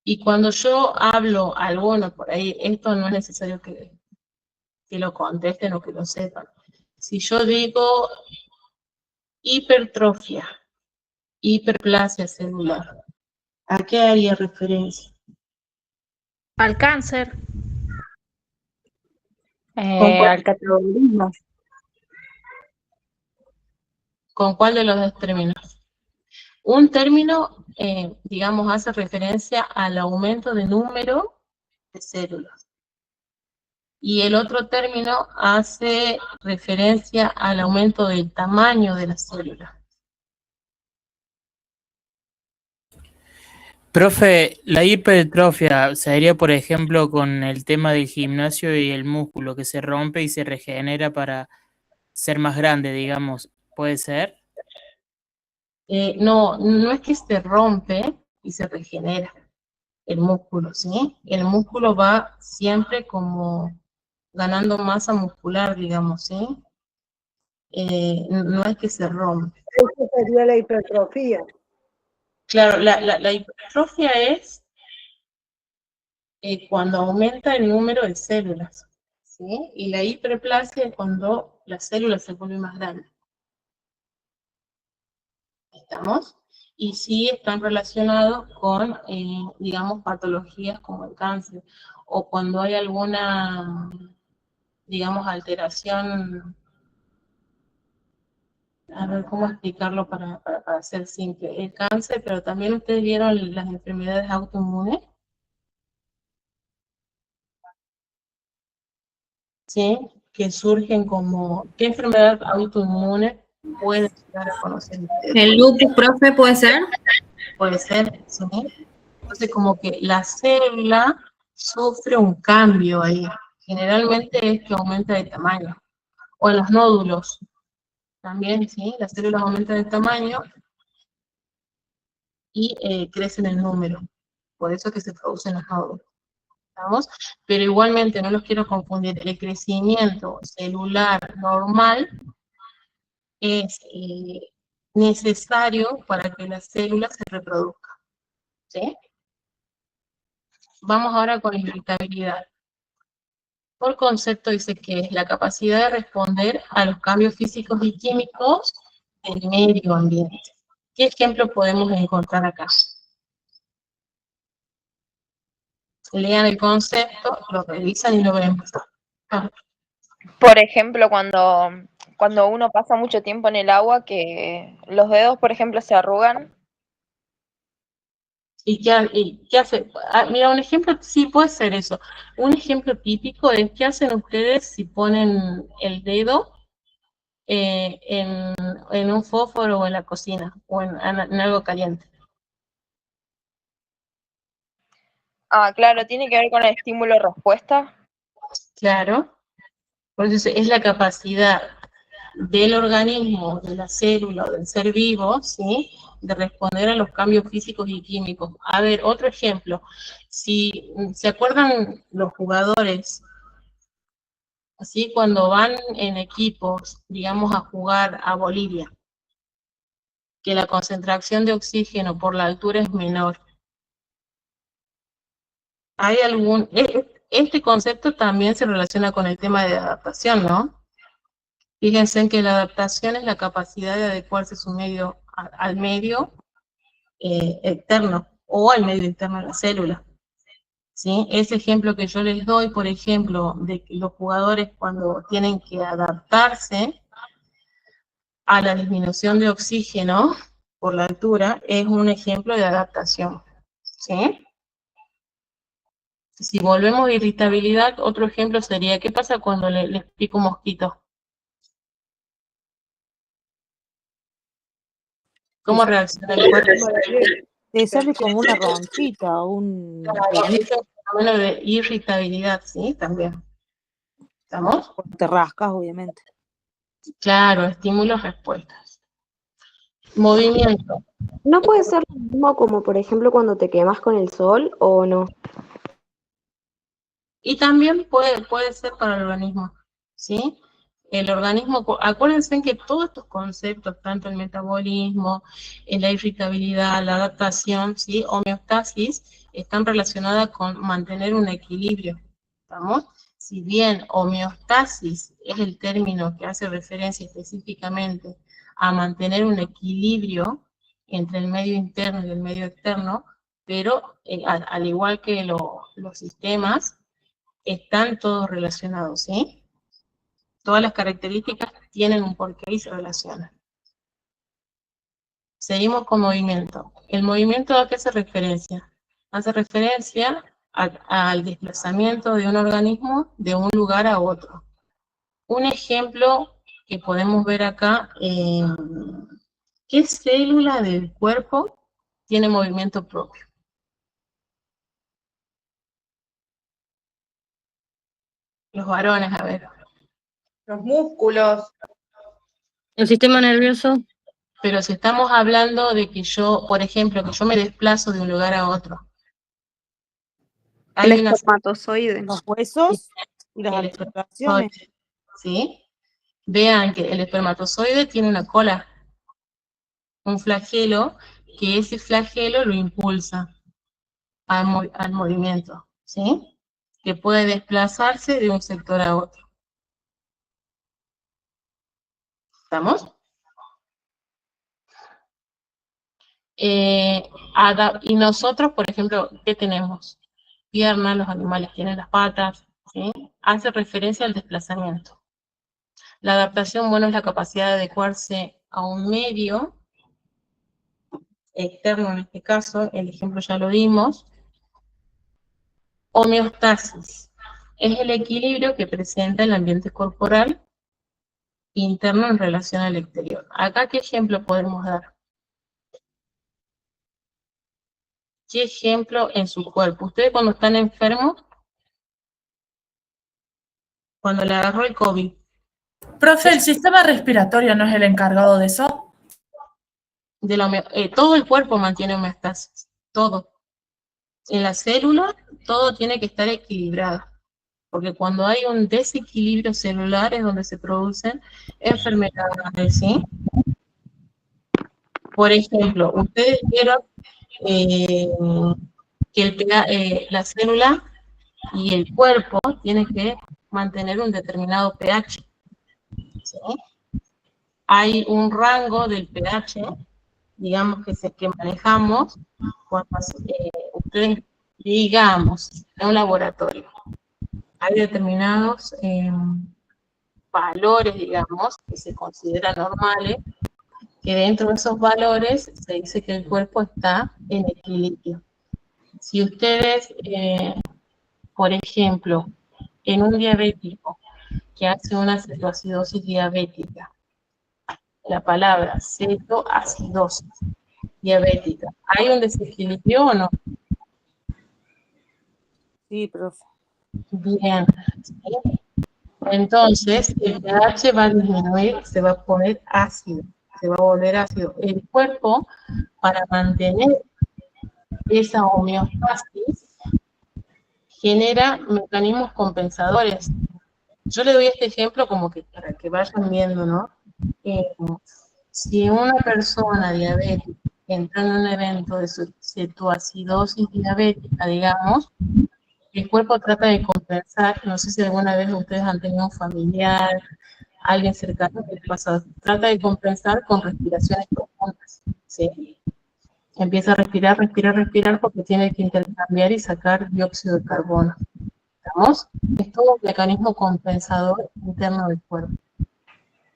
Y cuando yo hablo alguno por ahí, esto no es necesario que lo contesten o que lo sepan. Si yo digo hipertrofia, hiperplasia celular, ¿a qué haría referencia? Al cáncer. Al catabolismo. ¿Con cuál de los dos términos? Un término, digamos, hace referencia al aumento de número de células. Y el otro término hace referencia al aumento del tamaño de las células. Profe, la hipertrofia sería, por ejemplo, con el tema del gimnasio y el músculo que se rompe y se regenera para ser más grande, digamos. ¿Puede ser? No es que se rompe y se regenera el músculo, ¿sí? El músculo va siempre como ganando masa muscular, digamos, ¿sí? No es que se rompe. Eso sería la hipertrofia. Claro, la hipertrofia es cuando aumenta el número de células, ¿sí? Y la hiperplasia es cuando las células se vuelven más grandes. ¿Estamos? Y sí están relacionados con, digamos, patologías como el cáncer, o cuando hay alguna, digamos, alteración, a ver cómo explicarlo para ser simple. El cáncer, pero también ustedes vieron las enfermedades autoinmunes. ¿Sí? Que surgen como, ¿qué enfermedad autoinmune pueden llegar a conocer ustedes? ¿El lupus, profe, puede ser? Puede ser, ¿sí? Entonces como que la célula sufre un cambio ahí. Generalmente es que aumenta de tamaño. O en los nódulos también, ¿sí? Las células aumentan de tamaño y crecen en número. Por eso es que se producen las nódulos. ¿Estamos? Pero igualmente no los quiero confundir. El crecimiento celular normal es necesario para que la célula se reproduzca. ¿Sí? Vamos ahora con la irritabilidad. Por concepto dice que es la capacidad de responder a los cambios físicos y químicos del medio ambiente. ¿Qué ejemplo podemos encontrar acá? Lean el concepto, lo revisan y lo ven. Por ejemplo, cuando uno pasa mucho tiempo en el agua, que los dedos, por ejemplo, se arrugan. ¿Y qué hace? Mira, un ejemplo, sí puede ser eso. Un ejemplo típico es qué hacen ustedes si ponen el dedo en un fósforo o en la cocina, o en algo caliente. Ah, claro, tiene que ver con el estímulo-respuesta. Claro. Por eso es la capacidad del organismo, de la célula o del ser vivo, ¿sí?, de responder a los cambios físicos y químicos. A ver, otro ejemplo. Si se acuerdan los jugadores, así cuando van en equipos, digamos, a jugar a Bolivia, que la concentración de oxígeno por la altura es menor. ¿Hay algún...? Este concepto también se relaciona con el tema de adaptación, ¿no? Fíjense en que la adaptación es la capacidad de adecuarse a su medio, al medio externo o al medio interno de la célula. ¿Sí? Ese ejemplo que yo les doy, por ejemplo, de que los jugadores cuando tienen que adaptarse a la disminución de oxígeno por la altura, es un ejemplo de adaptación. ¿Sí? Si volvemos a irritabilidad, otro ejemplo sería, ¿qué pasa cuando les pica un mosquito? ¿Cómo reacciona el cuerpo? Te sale como una ronchita, un... Es un fenómeno de irritabilidad, ¿sí? También. ¿Estamos? Te rascas, obviamente. Claro, estímulos, respuestas. Movimiento. ¿No puede ser lo mismo como, por ejemplo, cuando te quemas con el sol o no? Y también puede ser para el organismo, ¿sí? El organismo, acuérdense que todos estos conceptos, tanto el metabolismo, la irritabilidad, la adaptación, ¿sí?, homeostasis, están relacionadas con mantener un equilibrio, ¿estamos? Si bien homeostasis es el término que hace referencia específicamente a mantener un equilibrio entre el medio interno y el medio externo, pero al igual que los sistemas, están todos relacionados, ¿sí? Todas las características tienen un porqué y se relacionan. Seguimos con movimiento. ¿El movimiento a qué hace referencia? Hace referencia al desplazamiento de un organismo de un lugar a otro. Un ejemplo que podemos ver acá, ¿qué célula del cuerpo tiene movimiento propio? Los varones, a ver. Los músculos. El sistema nervioso. Pero si estamos hablando de que yo, por ejemplo, que yo me desplazo de un lugar a otro. El espermatozoide. Los huesos y las el articulaciones. espermatozoide, ¿sí? Vean que el espermatozoide tiene una cola, un flagelo, que ese flagelo lo impulsa al movimiento, ¿sí? Que puede desplazarse de un sector a otro. ¿Estamos? Y nosotros, por ejemplo, ¿qué tenemos? Piernas, los animales tienen las patas, ¿sí? Hace referencia al desplazamiento. La adaptación, bueno, es la capacidad de adecuarse a un medio externo, en este caso, el ejemplo ya lo dimos. Homeostasis es el equilibrio que presenta el ambiente corporal interno en relación al exterior. Acá, ¿qué ejemplo podemos dar? ¿Qué ejemplo en su cuerpo? Ustedes cuando están enfermos, cuando le agarró el COVID. Profe, ¿el sistema respiratorio no es el encargado de eso? todo el cuerpo mantiene homeostasis, todo. En la célula, todo tiene que estar equilibrado, porque cuando hay un desequilibrio celular es donde se producen enfermedades, ¿sí? Por ejemplo, ustedes vieron que la célula y el cuerpo tienen que mantener un determinado pH, ¿sí? Hay un rango del pH, digamos, que manejamos cuando ustedes, digamos, en un laboratorio. Hay determinados valores, digamos, que se consideran normales, que dentro de esos valores se dice que el cuerpo está en equilibrio. Si ustedes, por ejemplo, en un diabético que hace una cetoacidosis diabética, la palabra cetoacidosis diabética, ¿hay un desequilibrio o no? Sí, profe. Bien. ¿Sí? Entonces, el pH va a disminuir, se va a poner ácido, se va a volver ácido. El cuerpo, para mantener esa homeostasis, genera mecanismos compensadores. Yo le doy este ejemplo como que para que vayan viendo, ¿no? Si una persona diabética entra en un evento de cetoacidosis diabética, digamos, el cuerpo trata de compensar. No sé si alguna vez ustedes han tenido un familiar, alguien cercano que les pasa, trata de compensar con respiraciones profundas, ¿sí? Empieza a respirar, respirar, respirar porque tiene que intercambiar y sacar dióxido de carbono. ¿Estamos? Es todo un mecanismo compensador interno del cuerpo.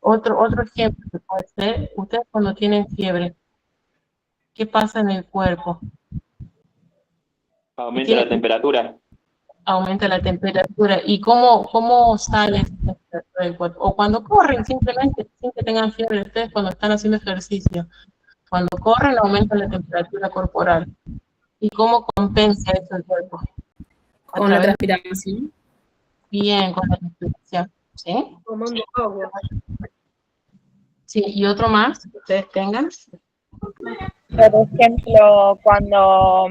Otro ejemplo que puede ser, ustedes cuando tienen fiebre, ¿qué pasa en el cuerpo? Aumenta la temperatura. Aumenta la temperatura. ¿Y cómo sale esa temperatura del cuerpo? O cuando corren, simplemente, sin que tengan fiebre, ustedes cuando están haciendo ejercicio, cuando corren aumenta la temperatura corporal. ¿Y cómo compensa eso el cuerpo? Con la transpiración. Bien, con la transpiración. ¿Sí? Tomando agua. Sí, y otro más que ustedes tengan. Por ejemplo, cuando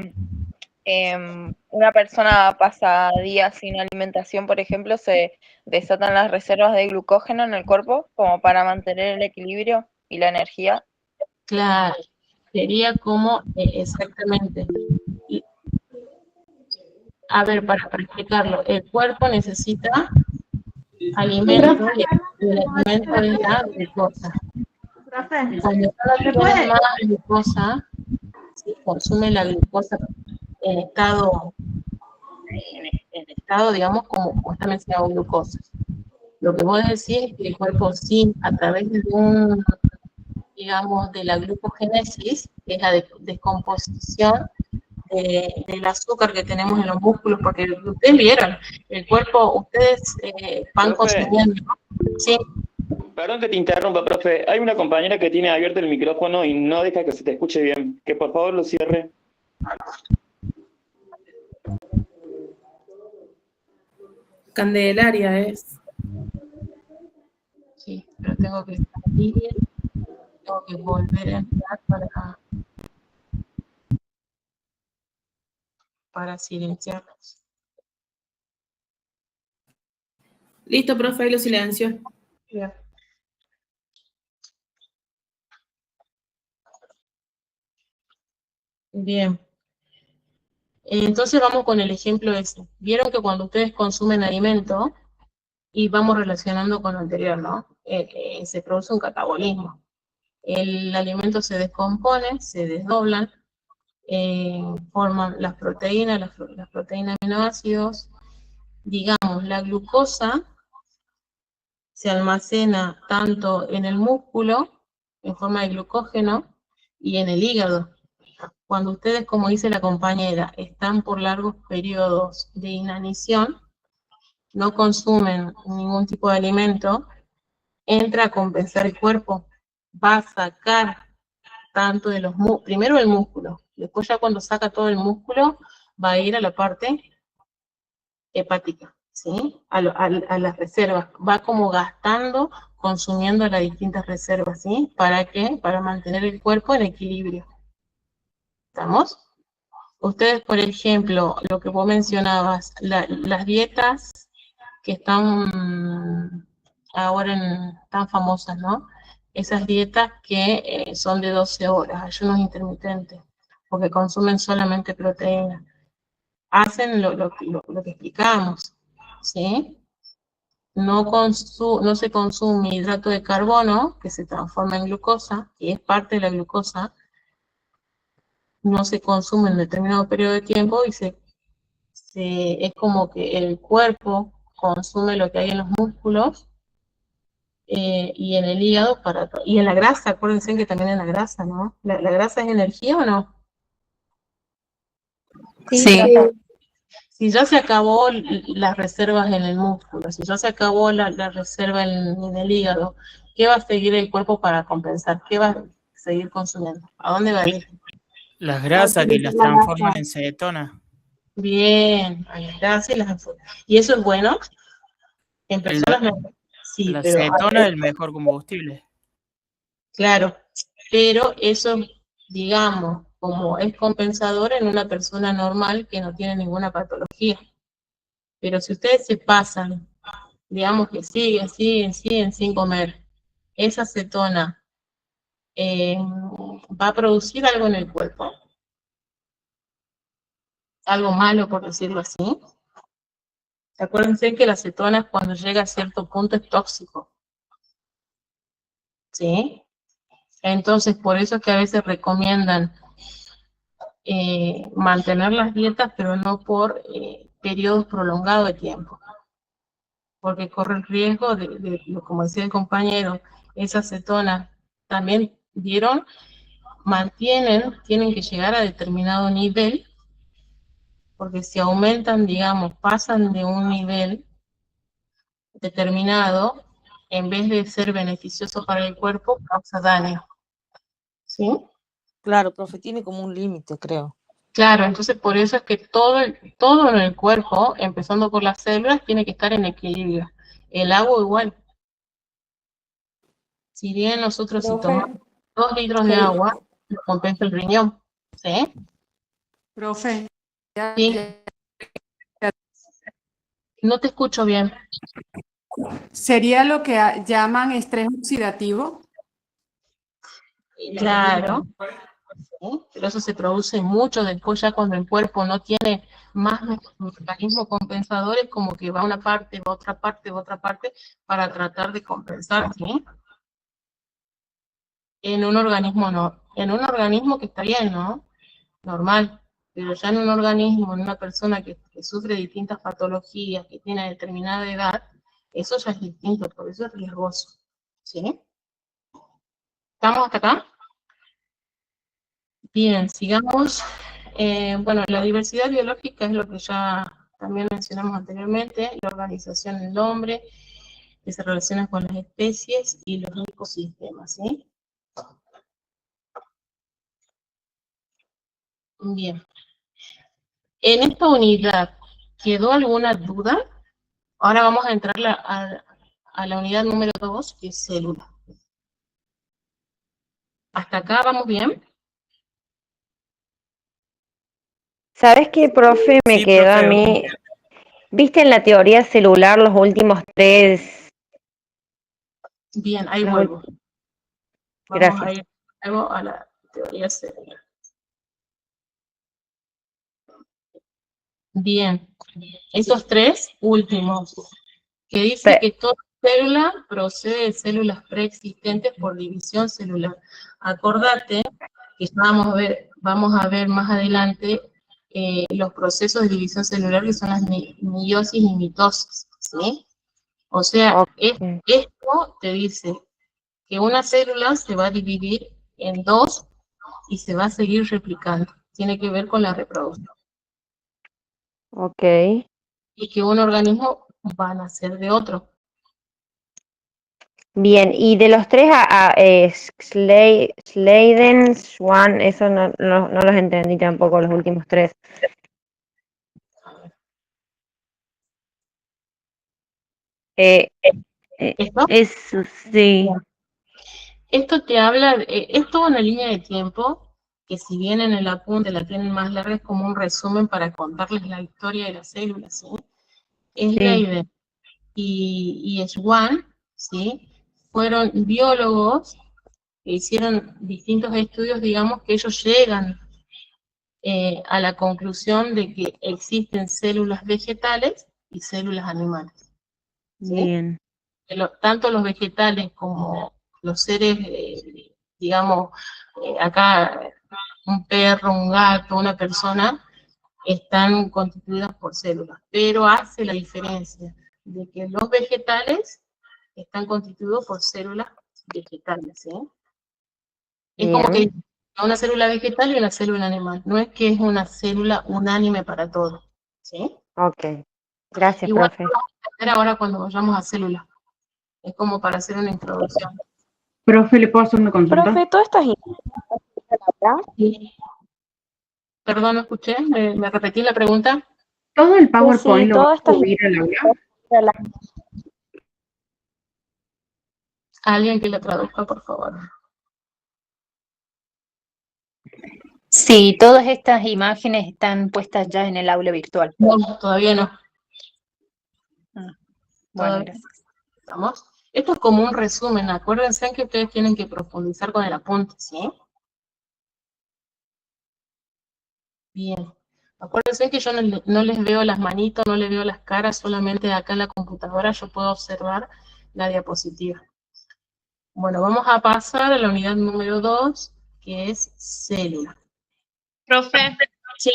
una persona pasa días sin alimentación, por ejemplo, se desatan las reservas de glucógeno en el cuerpo como para mantener el equilibrio y la energía. Claro, sería como exactamente. A ver, para explicarlo, el cuerpo necesita alimento y el alimento es la glucosa. Cuando tiene más glucosa, se consume la glucosa en estado, digamos, como está mencionado, glucosa. Lo que vos decís es que el cuerpo sí, a través de digamos, de la glucogénesis, que es la descomposición del azúcar que tenemos en los músculos, porque ustedes vieron, el cuerpo, ustedes van consumiendo, ¿no? Sí. Perdón que te interrumpa, profe. Hay una compañera que tiene abierto el micrófono y no deja que se te escuche bien. Que por favor lo cierre. Candelaria es. Sí, pero tengo que salir, tengo que volver a entrar para silenciarlos. Listo, profe, ahí lo silencio. Bien. Bien. Entonces vamos con el ejemplo ese. Vieron que cuando ustedes consumen alimento, y vamos relacionando con lo anterior, ¿no? Se produce un catabolismo. El alimento se descompone, se desdoblan, forman las proteínas, las proteínas aminoácidos. Digamos, la glucosa se almacena tanto en el músculo, en forma de glucógeno, y en el hígado. Cuando ustedes, como dice la compañera, están por largos periodos de inanición, no consumen ningún tipo de alimento, entra a compensar el cuerpo, va a sacar tanto de los músculos, primero el músculo, después ya cuando saca todo el músculo, va a ir a la parte hepática, ¿sí? A las reservas, va como gastando, consumiendo las distintas reservas, ¿sí? ¿Para qué? Para mantener el cuerpo en equilibrio. ¿Estamos? Ustedes, por ejemplo, lo que vos mencionabas, las dietas que están ahora tan famosas, ¿no? Esas dietas que son de 12 horas, ayunos intermitentes, porque consumen solamente proteína. Hacen lo que explicamos, ¿sí? No se consume hidrato de carbono, que se transforma en glucosa, y es parte de la glucosa, no se consume en determinado periodo de tiempo y es como que el cuerpo consume lo que hay en los músculos y en el hígado y en la grasa, acuérdense que también en la grasa, ¿no? ¿La grasa es energía o no? Sí. Si ya se acabó las reservas en el músculo, si ya se acabó la reserva en el hígado, ¿qué va a seguir el cuerpo para compensar? ¿Qué va a seguir consumiendo? ¿A dónde va a ir? Las grasas que las transforman en cetona. Bien, a las grasas y las azúcares. ¿Y eso es bueno? En personas sí, La pero cetona es el mejor combustible. claro, pero eso, digamos, como es compensador en una persona normal que no tiene ninguna patología. Pero si ustedes se pasan, digamos que siguen sin comer, esa cetona va a producir algo en el cuerpo, algo malo por decirlo así. Acuérdense que la cetona cuando llega a cierto punto es tóxico, ¿sí? Entonces por eso es que a veces recomiendan mantener las dietas, pero no por periodos prolongados de tiempo, porque corre el riesgo como decía el compañero, esas cetonas también vieron, tienen que llegar a determinado nivel, porque si aumentan, digamos, pasan de un nivel determinado, en vez de ser beneficioso para el cuerpo, causa daño. ¿Sí? Claro, profe, tiene como un límite, creo. Claro, entonces por eso es que todo en el cuerpo, empezando por las células, tiene que estar en equilibrio. El agua igual. Si bien nosotros si tomamos 2 litros de agua, nos compensa el riñón. ¿Sí? Profe, Sí. No te escucho bien. ¿sería lo que llaman estrés oxidativo? Claro. ¿Sí? Pero eso se produce mucho después, ya cuando el cuerpo no tiene más mecanismos compensadores, como que va una parte, va otra parte, va otra parte, para tratar de compensar, ¿sí? En un organismo no, en un organismo que está bien, ¿no? Normal, pero ya en un organismo, en una persona que sufre distintas patologías, que tiene determinada edad, eso ya es distinto, por eso es riesgoso, ¿sí? ¿Estamos hasta acá? Bien, sigamos. Bueno, la diversidad biológica es lo que ya también mencionamos anteriormente, la organización del hombre, que se relaciona con las especies y los ecosistemas, ¿sí? Bien. En esta unidad, ¿quedó alguna duda? Ahora vamos a entrar a la unidad número 2, que es célula. ¿Hasta acá vamos bien? ¿Sabes qué, profe? Me Sí, quedó a profe. mí. ¿Viste en la teoría celular los últimos 3? Bien, ahí Los vuelvo. Vamos a Gracias. ir luego a la teoría celular. Bien, esos 3 últimos, que dice que toda célula procede de células preexistentes por división celular. Acordate que vamos a ver más adelante los procesos de división celular que son las meiosis y mitosis, ¿sí? O sea, esto te dice que una célula se va a dividir en 2 y se va a seguir replicando. Tiene que ver con la reproducción. Ok. Y que un organismo va a nacer de otro. Bien, y de los 3 Sladen, Swan, eso no los entendí tampoco, los últimos 3. ¿Esto? Eso sí. Esto te habla, es toda una línea de tiempo que si bien en el apunte la tienen más larga, es como un resumen para contarles la historia de las células, ¿sí? Sladen y Schwann, ¿sí? Fueron biólogos que hicieron distintos estudios, digamos, que ellos llegan a la conclusión de que existen células vegetales y células animales, ¿sí? Bien. Tanto los vegetales como los seres, digamos, acá un perro, un gato, una persona, están constituidas por células, pero hace la diferencia de que los vegetales están constituidos por células vegetales, ¿sí? Es como que una célula vegetal y una célula animal, no es que es una célula unánime para todo, ¿sí? Ok. Gracias, Igual profe. vamos a entender ahora cuando vayamos a células, es como para hacer una introducción. Profe, ¿le puedo hacer una consulta? Profe, todas estas Sí. Perdón, no escuché, ¿me repetí la pregunta? ¿Todo el PowerPoint sí, lo va todas a estas subir al aula? Alguien que la traduzca, por favor. Sí, todas estas imágenes están puestas ya en el aula virtual. No, todavía no. Bueno, Todavía gracias. estamos. Esto es como un resumen, acuérdense que ustedes tienen que profundizar con el apunte, ¿sí? Bien. Acuérdense que yo no les veo las manitos, no les veo las caras, solamente acá en la computadora yo puedo observar la diapositiva. Bueno, vamos a pasar a la unidad número 2, que es célula. Profe, Sí.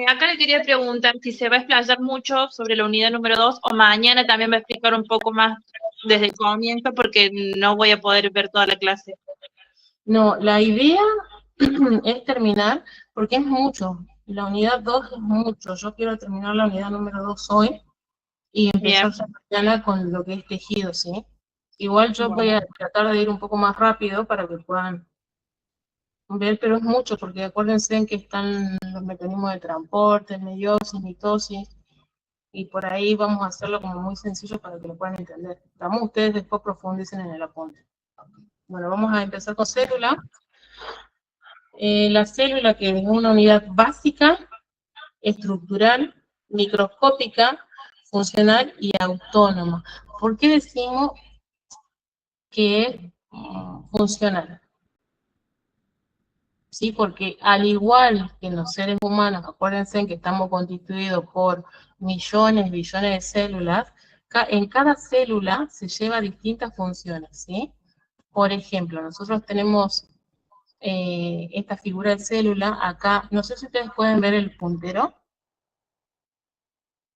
acá le quería preguntar si se va a explayar mucho sobre la unidad número 2 o mañana también va a explicar un poco más desde el comienzo porque no voy a poder ver toda la clase. No, la idea es terminar, porque es mucho. La unidad 2 es mucho. Yo quiero terminar la unidad número 2 hoy y empezar ya mañana con lo que es tejido, ¿sí? Igual yo voy a tratar de ir un poco más rápido para que puedan ver, pero es mucho, porque acuérdense en que están los mecanismos de transporte, meiosis, mitosis, y por ahí vamos a hacerlo como muy sencillo para que lo puedan entender. Vamos, ustedes después profundicen en el apunte. Bueno, vamos a empezar con célula. La célula, que es una unidad básica, estructural, microscópica, funcional y autónoma. ¿Por qué decimos que es funcional? ¿Sí? Porque al igual que en los seres humanos, acuérdense que estamos constituidos por millones, billones de células, en cada célula se lleva distintas funciones, ¿sí? Por ejemplo, nosotros tenemos esta figura de célula acá, no sé si ustedes pueden ver el puntero.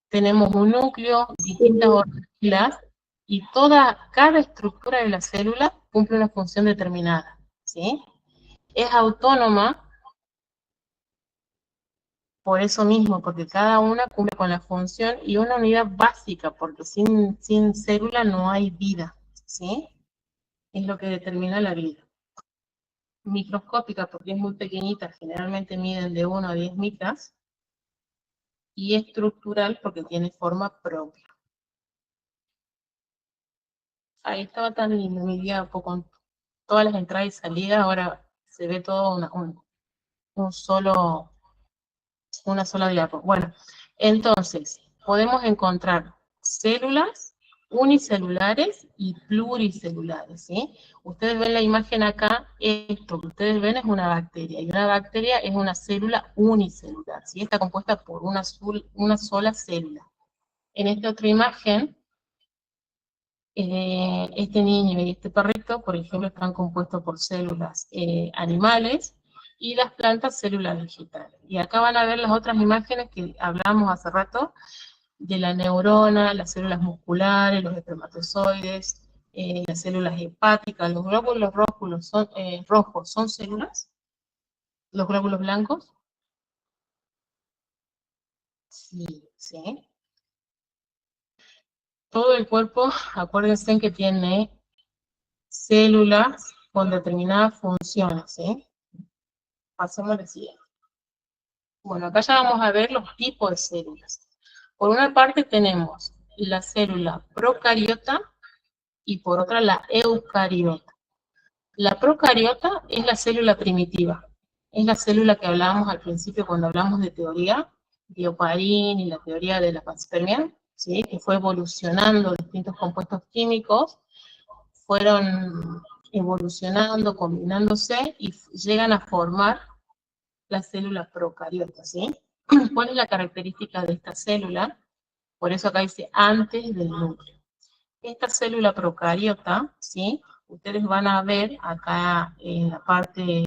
Tenemos un núcleo, distintas orgánulas, y cada estructura de la célula cumple una función determinada, ¿sí? Es autónoma por eso mismo, porque cada una cumple con la función, y una unidad básica, porque sin célula no hay vida, ¿sí? Es lo que determina la vida. Microscópica, porque es muy pequeñita, generalmente miden de 1 a 10 micras, y estructural porque tiene forma propia. Ahí estaba tan lindo mi diapo con todas las entradas y salidas, ahora se ve todo una sola diapo. Bueno, entonces, podemos encontrar células unicelulares y pluricelulares, ¿sí? Ustedes ven la imagen acá, esto que ustedes ven es una bacteria, y una bacteria es una célula unicelular, ¿sí? Está compuesta por una sola célula. En esta otra imagen, este niño y este perrito, por ejemplo, están compuestos por células animales, y las plantas células vegetales. Y acá van a ver las otras imágenes que hablábamos hace rato, de la neurona, las células musculares, los espermatozoides, las células hepáticas, los glóbulos rojos son células, los glóbulos blancos. Sí, sí. Todo el cuerpo, acuérdense que tiene células con determinadas funciones, ¿sí? Pasemos a la siguiente. Bueno, acá ya vamos a ver los tipos de células. Por una parte tenemos la célula procariota y por otra la eucariota. La procariota es la célula primitiva, es la célula que hablábamos al principio cuando hablamos de teoría de Oparin y la teoría de la panspermia, ¿sí? Que fue evolucionando distintos compuestos químicos, fueron evolucionando, combinándose y llegan a formar la célula procariota, ¿sí? ¿Cuál es la característica de esta célula? Por eso acá dice antes del núcleo. Esta célula procariota, ¿sí? Ustedes van a ver acá en la parte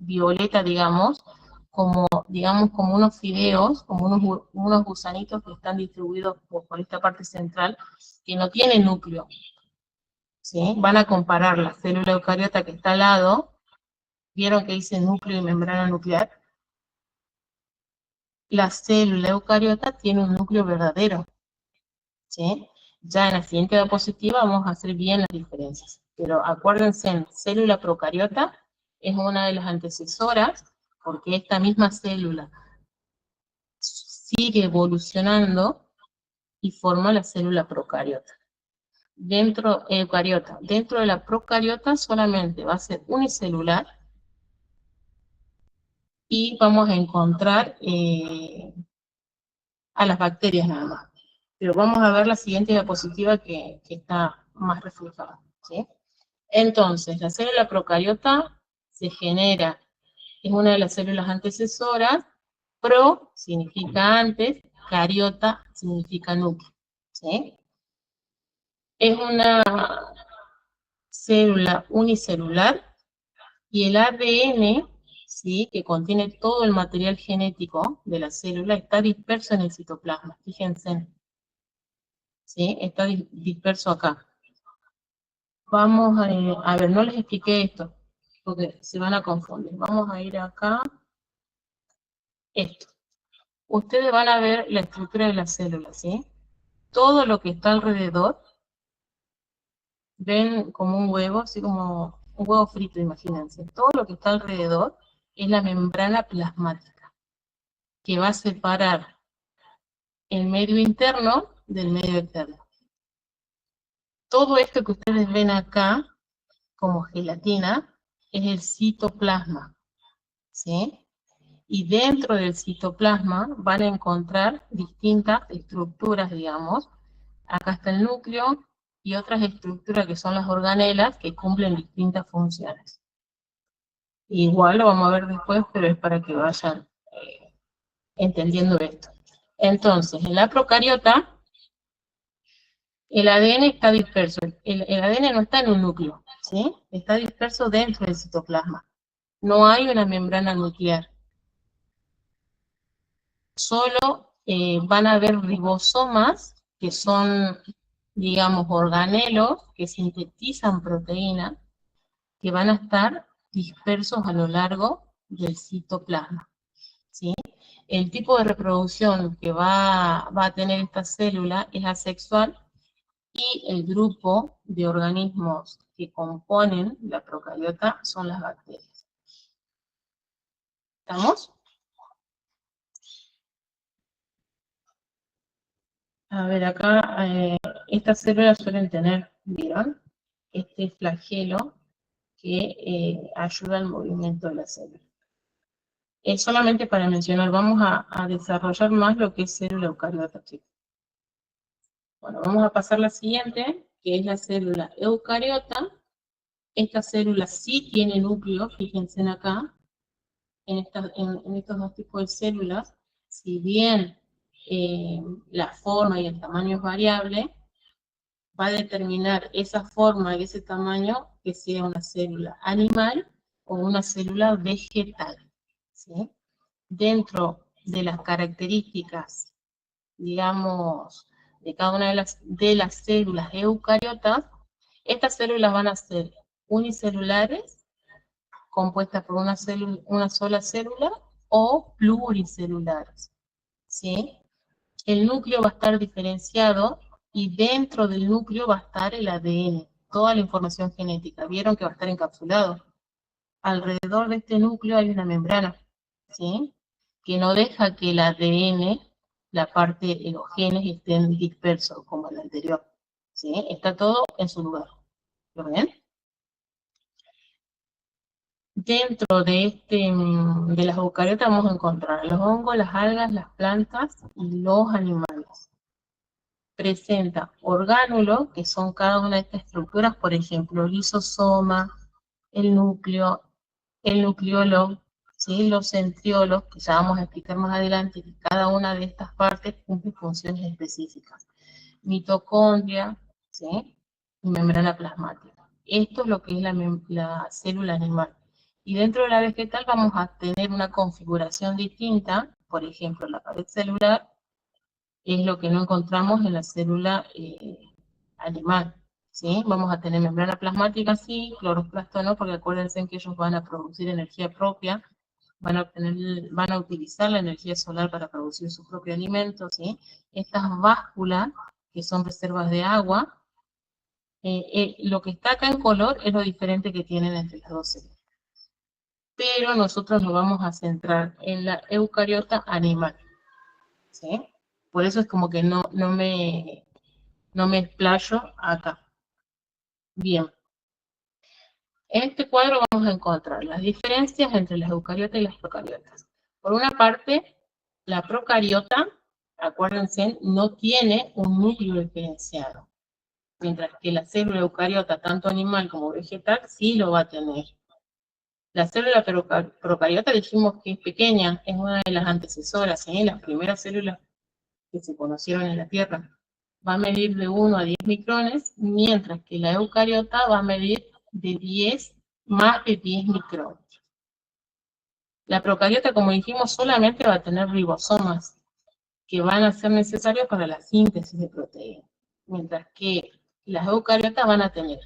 violeta, digamos, como unos fideos, como unos gusanitos que están distribuidos por esta parte central, que no tienen núcleo, ¿sí? Van a comparar la célula eucariota que está al lado, ¿vieron que dice núcleo y membrana nuclear? La célula eucariota tiene un núcleo verdadero, ¿sí? Ya en la siguiente diapositiva vamos a hacer bien las diferencias. Pero acuérdense, célula procariota es una de las antecesoras, porque esta misma célula sigue evolucionando y forma la célula procariota. Eucariota. Dentro de la procariota solamente va a ser unicelular y vamos a encontrar a las bacterias nada más. Pero vamos a ver la siguiente diapositiva que está más reflejada, ¿sí? Entonces, la célula procariota se genera, es una de las células antecesoras, pro significa antes, cariota significa núcleo, ¿sí? Es una célula unicelular y el ADN, ¿sí? Que contiene todo el material genético de la célula está disperso en el citoplasma, fíjense. ¿Sí? Está disperso acá. Vamos a ver, no les expliqué esto, porque se van a confundir. Vamos a ir acá. Esto. Ustedes van a ver la estructura de la célula, ¿sí? Todo lo que está alrededor, ven como un huevo, así como un huevo frito, imagínense. Todo lo que está alrededor es la membrana plasmática, que va a separar el medio interno del medio externo. Todo esto que ustedes ven acá, como gelatina, es el citoplasma, ¿sí? Y dentro del citoplasma van a encontrar distintas estructuras, digamos. Acá está el núcleo y otras estructuras que son las organelas que cumplen distintas funciones. Igual lo vamos a ver después, pero es para que vayan entendiendo esto. Entonces, en la procariota, el ADN está disperso. El ADN no está en un núcleo, ¿sí? Está disperso dentro del citoplasma. No hay una membrana nuclear. Solo van a haber ribosomas, que son, digamos, organelos que sintetizan proteínas, que van a estar dispersos a lo largo del citoplasma, ¿sí? El tipo de reproducción que va a tener esta célula es asexual, y el grupo de organismos que componen la procariota son las bacterias. ¿Estamos? A ver, acá estas células suelen tener, ¿vieron? Este flagelo que ayuda al movimiento de la célula. Es solamente para mencionar, vamos a desarrollar más lo que es célula eucariota, chicos. Bueno, vamos a pasar a la siguiente, que es la célula eucariota. Esta célula sí tiene núcleo, fíjense acá, en estos dos tipos de células, si bien la forma y el tamaño es variable, va a determinar esa forma y ese tamaño que sea una célula animal o una célula vegetal, ¿sí? Dentro de las características, digamos, de cada una de las células eucariotas, estas células van a ser unicelulares, compuestas por una sola célula, o pluricelulares, ¿sí? El núcleo va a estar diferenciado y dentro del núcleo va a estar el ADN, toda la información genética. Vieron que va a estar encapsulado. Alrededor de este núcleo hay una membrana, ¿sí? Que no deja que el ADN la parte de los genes estén dispersos como el anterior. ¿Sí? Está todo en su lugar. ¿Lo ven? Dentro de las eucariotas vamos a encontrar los hongos, las algas, las plantas y los animales. Presenta orgánulos, que son cada una de estas estructuras, por ejemplo, el lisosoma, el núcleo, el nucleolo, ¿sí? Los centriolos, que ya vamos a explicar más adelante, que cada una de estas partes cumple funciones específicas. Mitocondria, ¿sí? Y membrana plasmática. Esto es lo que es la célula animal. Y dentro de la vegetal vamos a tener una configuración distinta, por ejemplo, la pared celular es lo que no encontramos en la célula animal, ¿sí? Vamos a tener membrana plasmática, sí, cloroplasto no, porque acuérdense que ellos van a producir energía propia, van a utilizar la energía solar para producir su propio alimento, ¿sí? Estas básculas, que son reservas de agua, lo que está acá en color es lo diferente que tienen entre las dos células. Pero nosotros nos vamos a centrar en la eucariota animal, ¿sí? Por eso es como que no me explayo acá. Bien. En este cuadro vamos a encontrar las diferencias entre las eucariotas y las procariotas. Por una parte, la procariota, acuérdense, no tiene un núcleo diferenciado. Mientras que la célula eucariota, tanto animal como vegetal, sí lo va a tener. La célula procariota dijimos que es pequeña, es una de las antecesoras, ¿sí? Las primeras células que se conocieron en la Tierra. Va a medir de 1 a 10 micrones, mientras que la eucariota va a medir de más de 10 micrones. La procariota, como dijimos, solamente va a tener ribosomas, que van a ser necesarios para la síntesis de proteínas. Mientras que las eucariotas van a tener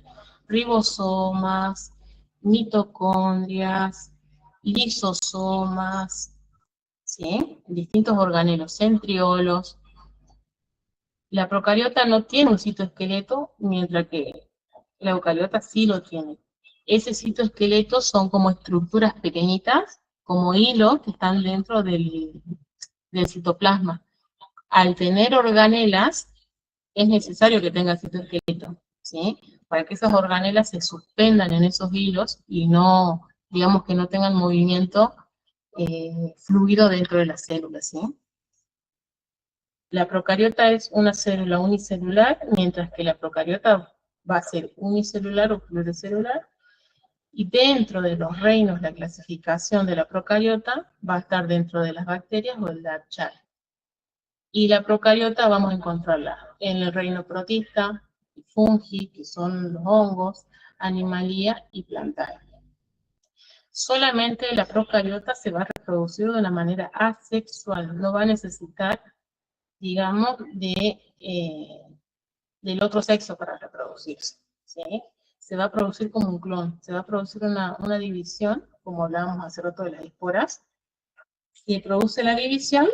ribosomas, mitocondrias, lisosomas, ¿sí? Distintos organelos, centriolos. La procariota no tiene un citoesqueleto, mientras que la eucariota sí lo tiene. Ese citoesqueleto son como estructuras pequeñitas, como hilos que están dentro del citoplasma. Al tener organelas, es necesario que tenga citoesqueleto, ¿sí? Para que esas organelas se suspendan en esos hilos y no, digamos que no tengan movimiento fluido dentro de la célula, ¿sí? La procariota es una célula unicelular, mientras que la procariota va a ser unicelular o pluricelular, y dentro de los reinos, la clasificación de la procariota va a estar dentro de las bacterias o el Dark-Char. Y la procariota vamos a encontrarla en el reino protista, fungi, que son los hongos, animalía y plantae. Solamente la procariota se va a reproducir de una manera asexual, no va a necesitar, digamos, del otro sexo para reproducirse, ¿sí? Se va a producir como un clon, se va a producir una división, como hablábamos hace rato de las esporas, y produce la división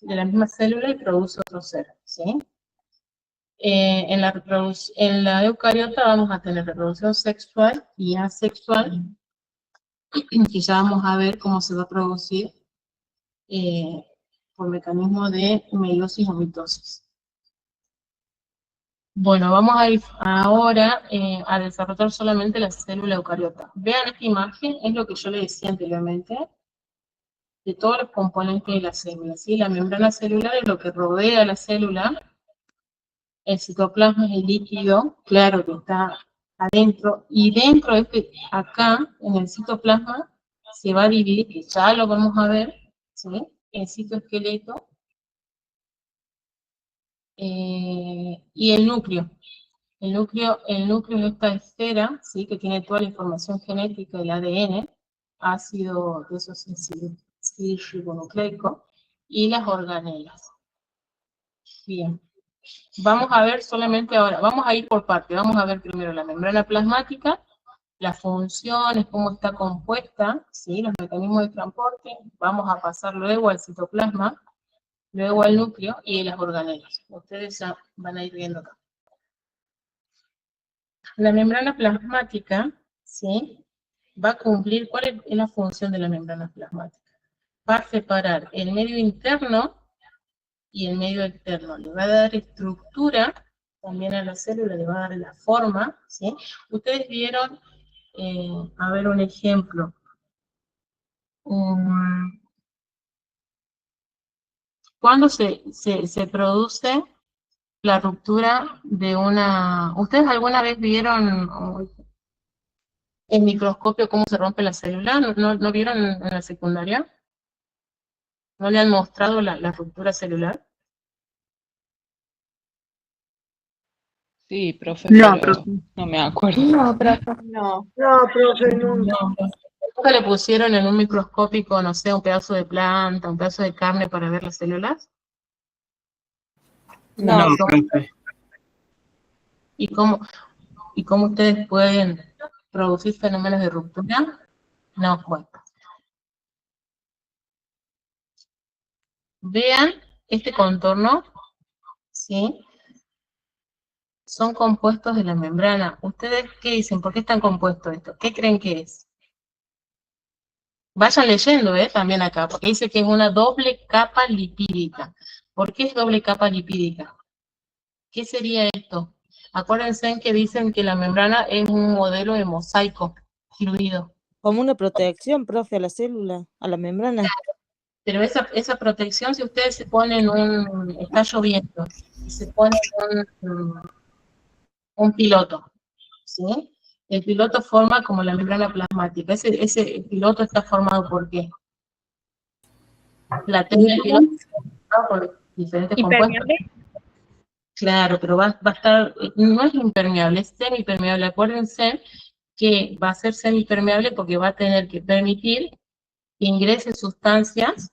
de la misma célula y produce otro ser, ¿sí? En la eucariota vamos a tener reproducción sexual y asexual, que ya vamos a ver cómo se va a producir por mecanismo de meiosis o mitosis. Bueno, vamos a ir ahora a desarrollar solamente la célula eucariota. Vean esta imagen, es lo que yo les decía anteriormente, de todos los componentes de la célula, ¿sí? La membrana celular es lo que rodea la célula, el citoplasma es el líquido, claro que está adentro, y dentro de acá, en el citoplasma, se va a dividir, que ya lo vamos a ver, ¿sí? El citoesqueleto y el núcleo. El núcleo es esta esfera, ¿sí? Que tiene toda la información genética del ADN, ácido desoxirribonucleico, y las organelas. Bien. Vamos a ver solamente ahora, vamos a ir por parte, vamos a ver primero la membrana plasmática, las funciones, cómo está compuesta, ¿sí? Los mecanismos de transporte, vamos a pasar luego al citoplasma, luego al núcleo y las organelas. Ustedes ya van a ir viendo acá. La membrana plasmática, ¿sí? Va a cumplir, ¿cuál es la función de la membrana plasmática? Va a separar el medio interno y el medio externo. Le va a dar estructura también a la célula, le va a dar la forma, ¿sí? Ustedes vieron, a ver un ejemplo. ¿Cuándo se produce la ruptura de una... ¿Ustedes alguna vez vieron en microscopio cómo se rompe la célula? ¿No vieron en la secundaria? ¿No le han mostrado la ruptura celular? Sí, profe, No, pero profe. no me acuerdo. No, profe, no. No, profe, nunca. ¿Nunca le pusieron en un microscópico, no sé, un pedazo de planta, un pedazo de carne para ver las células? No, profe. ¿Y cómo ustedes pueden producir fenómenos de ruptura? No, bueno. Vean este contorno, ¿sí? Son compuestos de la membrana. ¿Ustedes qué dicen? ¿Por qué están compuestos estos? ¿Qué creen que es? Vayan leyendo, también acá, porque dice que es una doble capa lipídica. ¿Por qué es doble capa lipídica? ¿Qué sería esto? Acuérdense que dicen que la membrana es un modelo de mosaico fluido. Como una protección, profe, a la célula, a la membrana. Pero esa protección, si ustedes se ponen está lloviendo, y se ponen un piloto, ¿sí? El piloto forma como la membrana plasmática. Ese piloto está formado ¿por qué? La tela del piloto está formada por diferentes compuestos. Claro, pero va a estar, no es impermeable, es semipermeable. Acuérdense que va a ser semipermeable porque va a tener que permitir que ingrese sustancias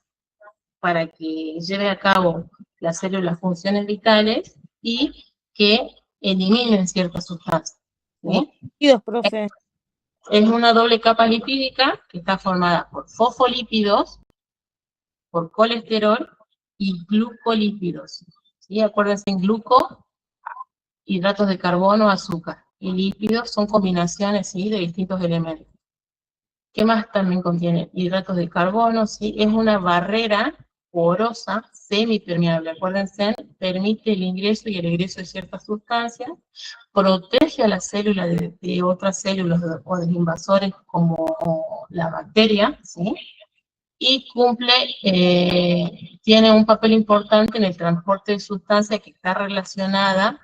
para que lleve a cabo las células funciones vitales y que eliminen ciertas sustancias. ¿Sí? Profe. Es una doble capa lipídica que está formada por fosfolípidos, por colesterol y glucolípidos. ¿Sí? Acuérdense, en gluco, hidratos de carbono, azúcar. Y lípidos son combinaciones, ¿sí?, de distintos elementos. ¿Qué más también contiene? Hidratos de carbono, ¿sí? Es una barrera porosa, semipermeable. Acuérdense, permite el ingreso y el egreso de ciertas sustancias, protege a la célula de otras células o de invasores como la bacteria, ¿sí? Y tiene un papel importante en el transporte de sustancias que está relacionada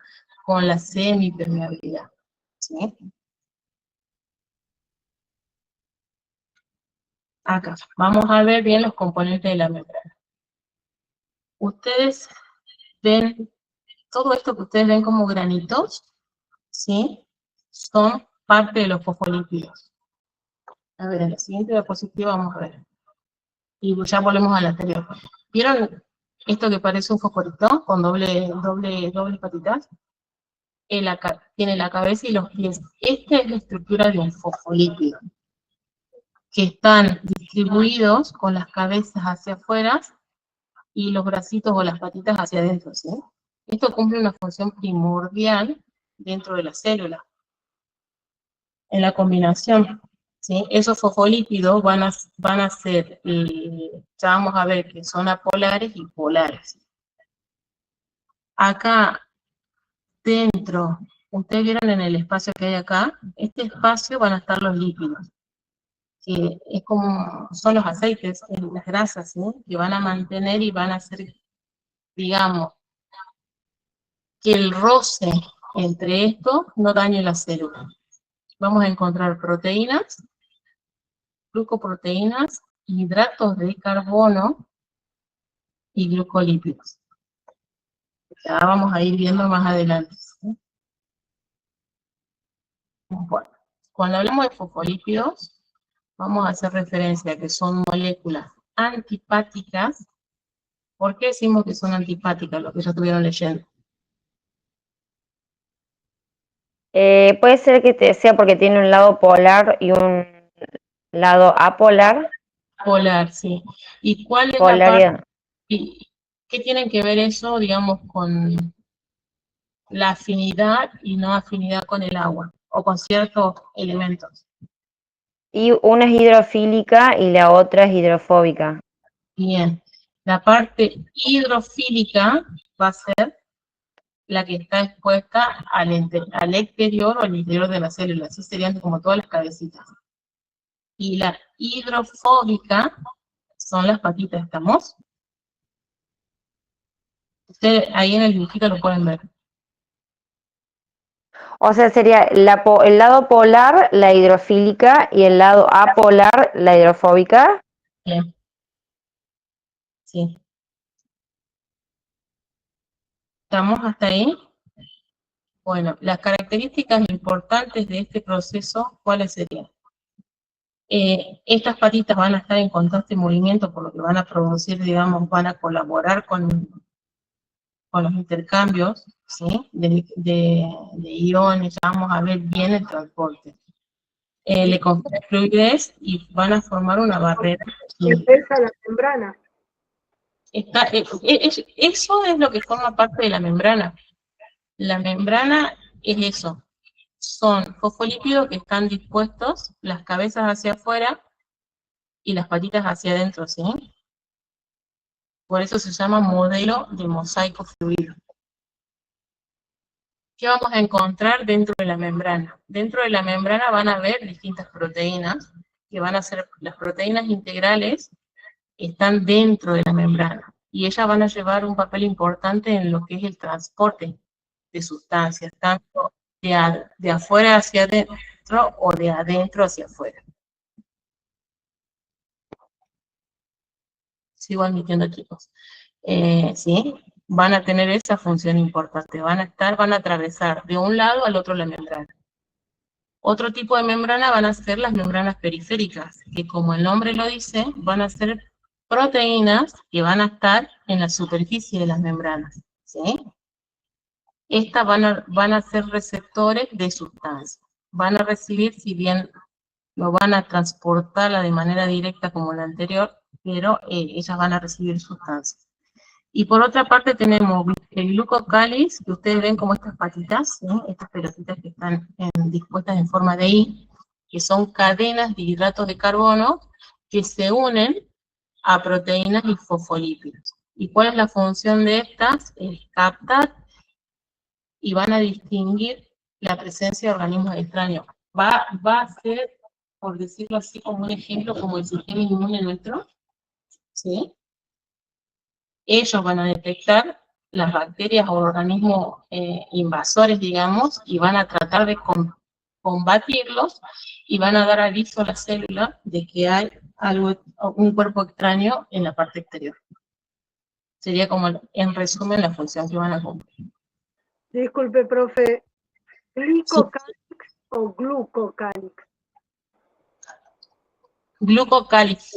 con la semipermeabilidad, ¿sí? Acá, vamos a ver bien los componentes de la membrana. Ustedes ven, todo esto que ustedes ven como granitos, ¿sí? Son parte de los fosfolípidos. A ver, en la siguiente diapositiva vamos a ver. Y ya volvemos a la anterior. ¿Vieron esto que parece un fosforito con doble patitas? Tiene la cabeza y los pies. Esta es la estructura de un fosfolípido, que están distribuidos con las cabezas hacia afuera y los bracitos o las patitas hacia adentro, ¿sí? Esto cumple una función primordial dentro de la célula. En la combinación, ¿sí? Esos fosfolípidos van a ser, ya vamos a ver que son apolares y polares. Acá, dentro, ustedes vieron en el espacio que hay acá, este espacio van a estar los lípidos, que es como, son los aceites, las grasas, ¿sí?, que van a mantener y van a hacer, digamos, que el roce entre estos no dañe la célula. Vamos a encontrar proteínas, glucoproteínas, hidratos de carbono y glucolípidos. Ya vamos a ir viendo más adelante, ¿sí? Bueno, cuando hablamos de fosfolípidos, vamos a hacer referencia a que son moléculas antipáticas. ¿Por qué decimos que son antipáticas, lo que ya estuvieron leyendo? Puede ser que sea porque tiene un lado polar y un lado apolar. Polar, sí. ¿Y cuál es Polaridad. la parte? ¿Y qué tienen que ver eso, digamos, con la afinidad y no afinidad con el agua o con ciertos elementos? Y una es hidrofílica y la otra es hidrofóbica. Bien. La parte hidrofílica va a ser la que está expuesta al exterior o al interior de la célula. Así serían como todas las cabecitas. Y la hidrofóbica son las patitas, ¿estamos? Ustedes ahí en el dibujito lo pueden ver. O sea, sería el lado polar, la hidrofílica, y el lado apolar, la hidrofóbica. Bien. Sí. ¿Estamos hasta ahí? Bueno, las características importantes de este proceso, ¿cuáles serían? Estas patitas van a estar en constante movimiento, por lo que van a producir, digamos, van a colaborar con los intercambios, ¿sí? de iones, ya vamos a ver bien el transporte. Le confiere fluidez y van a formar una barrera. Pesa la membrana. Eso es lo que forma parte de la membrana. La membrana es eso. Son fosfolípidos que están dispuestos, las cabezas hacia afuera y las patitas hacia adentro, ¿sí? Por eso se llama modelo de mosaico fluido. ¿Qué vamos a encontrar dentro de la membrana? Dentro de la membrana van a haber distintas proteínas, que van a ser las proteínas integrales, están dentro de la membrana, y ellas van a llevar un papel importante en lo que es el transporte de sustancias, tanto de afuera hacia adentro o de adentro hacia afuera. Sigo admitiendo, chicos. ¿Sí? Van a tener esa función importante, van a atravesar de un lado al otro la membrana. Otro tipo de membrana van a ser las membranas periféricas, que como el nombre lo dice, van a ser proteínas que van a estar en la superficie de las membranas, ¿sí? Estas van a ser receptores de sustancias. Van a recibir, si bien no van a transportarla de manera directa como la anterior, pero ellas van a recibir sustancias. Y por otra parte tenemos el glucocáliz, que ustedes ven como estas patitas, ¿sí? Estas pelotitas que están dispuestas en forma de I, que son cadenas de hidratos de carbono que se unen a proteínas y fosfolípidos. ¿Y cuál es la función de estas? Es captar y van a distinguir la presencia de organismos extraños. Va a ser, por decirlo así, como un ejemplo, como el sistema inmune nuestro, ¿sí? Ellos van a detectar las bacterias o organismos invasores, digamos, y van a tratar de combatirlos y van a dar aviso a la célula de que hay un cuerpo extraño en la parte exterior. Sería como, en resumen, la función que van a cumplir. Disculpe, profe, ¿glicocálix o glucocálix? Glucocálix.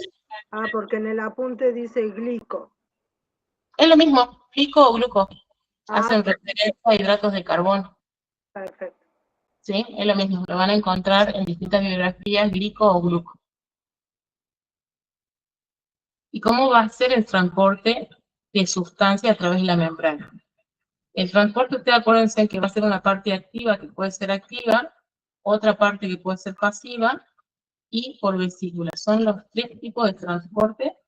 Ah, porque en el apunte dice glico. Es lo mismo, glico o gluco. Hacen referencia a hidratos de carbono. Perfecto. ¿Sí? Es lo mismo, lo van a encontrar en distintas bibliografías, glico o gluco. ¿Y cómo va a ser el transporte de sustancia a través de la membrana? El transporte, ustedes acuérdense que va a ser una parte activa que puede ser activa, otra parte que puede ser pasiva, y por vesícula. Son los tres tipos de transporte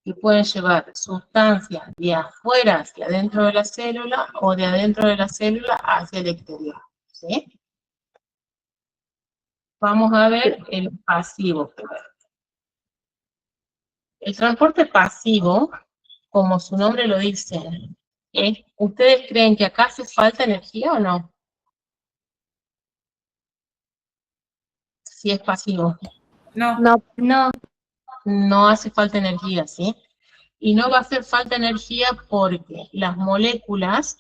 que pueden llevar sustancias de afuera hacia adentro de la célula o de adentro de la célula hacia el exterior. ¿Sí? Vamos a ver el pasivo. El transporte pasivo, como su nombre lo dice, ¿ustedes creen que acá hace falta energía o no? Si es pasivo. No. No hace falta energía, ¿sí? Y no va a hacer falta energía porque las moléculas,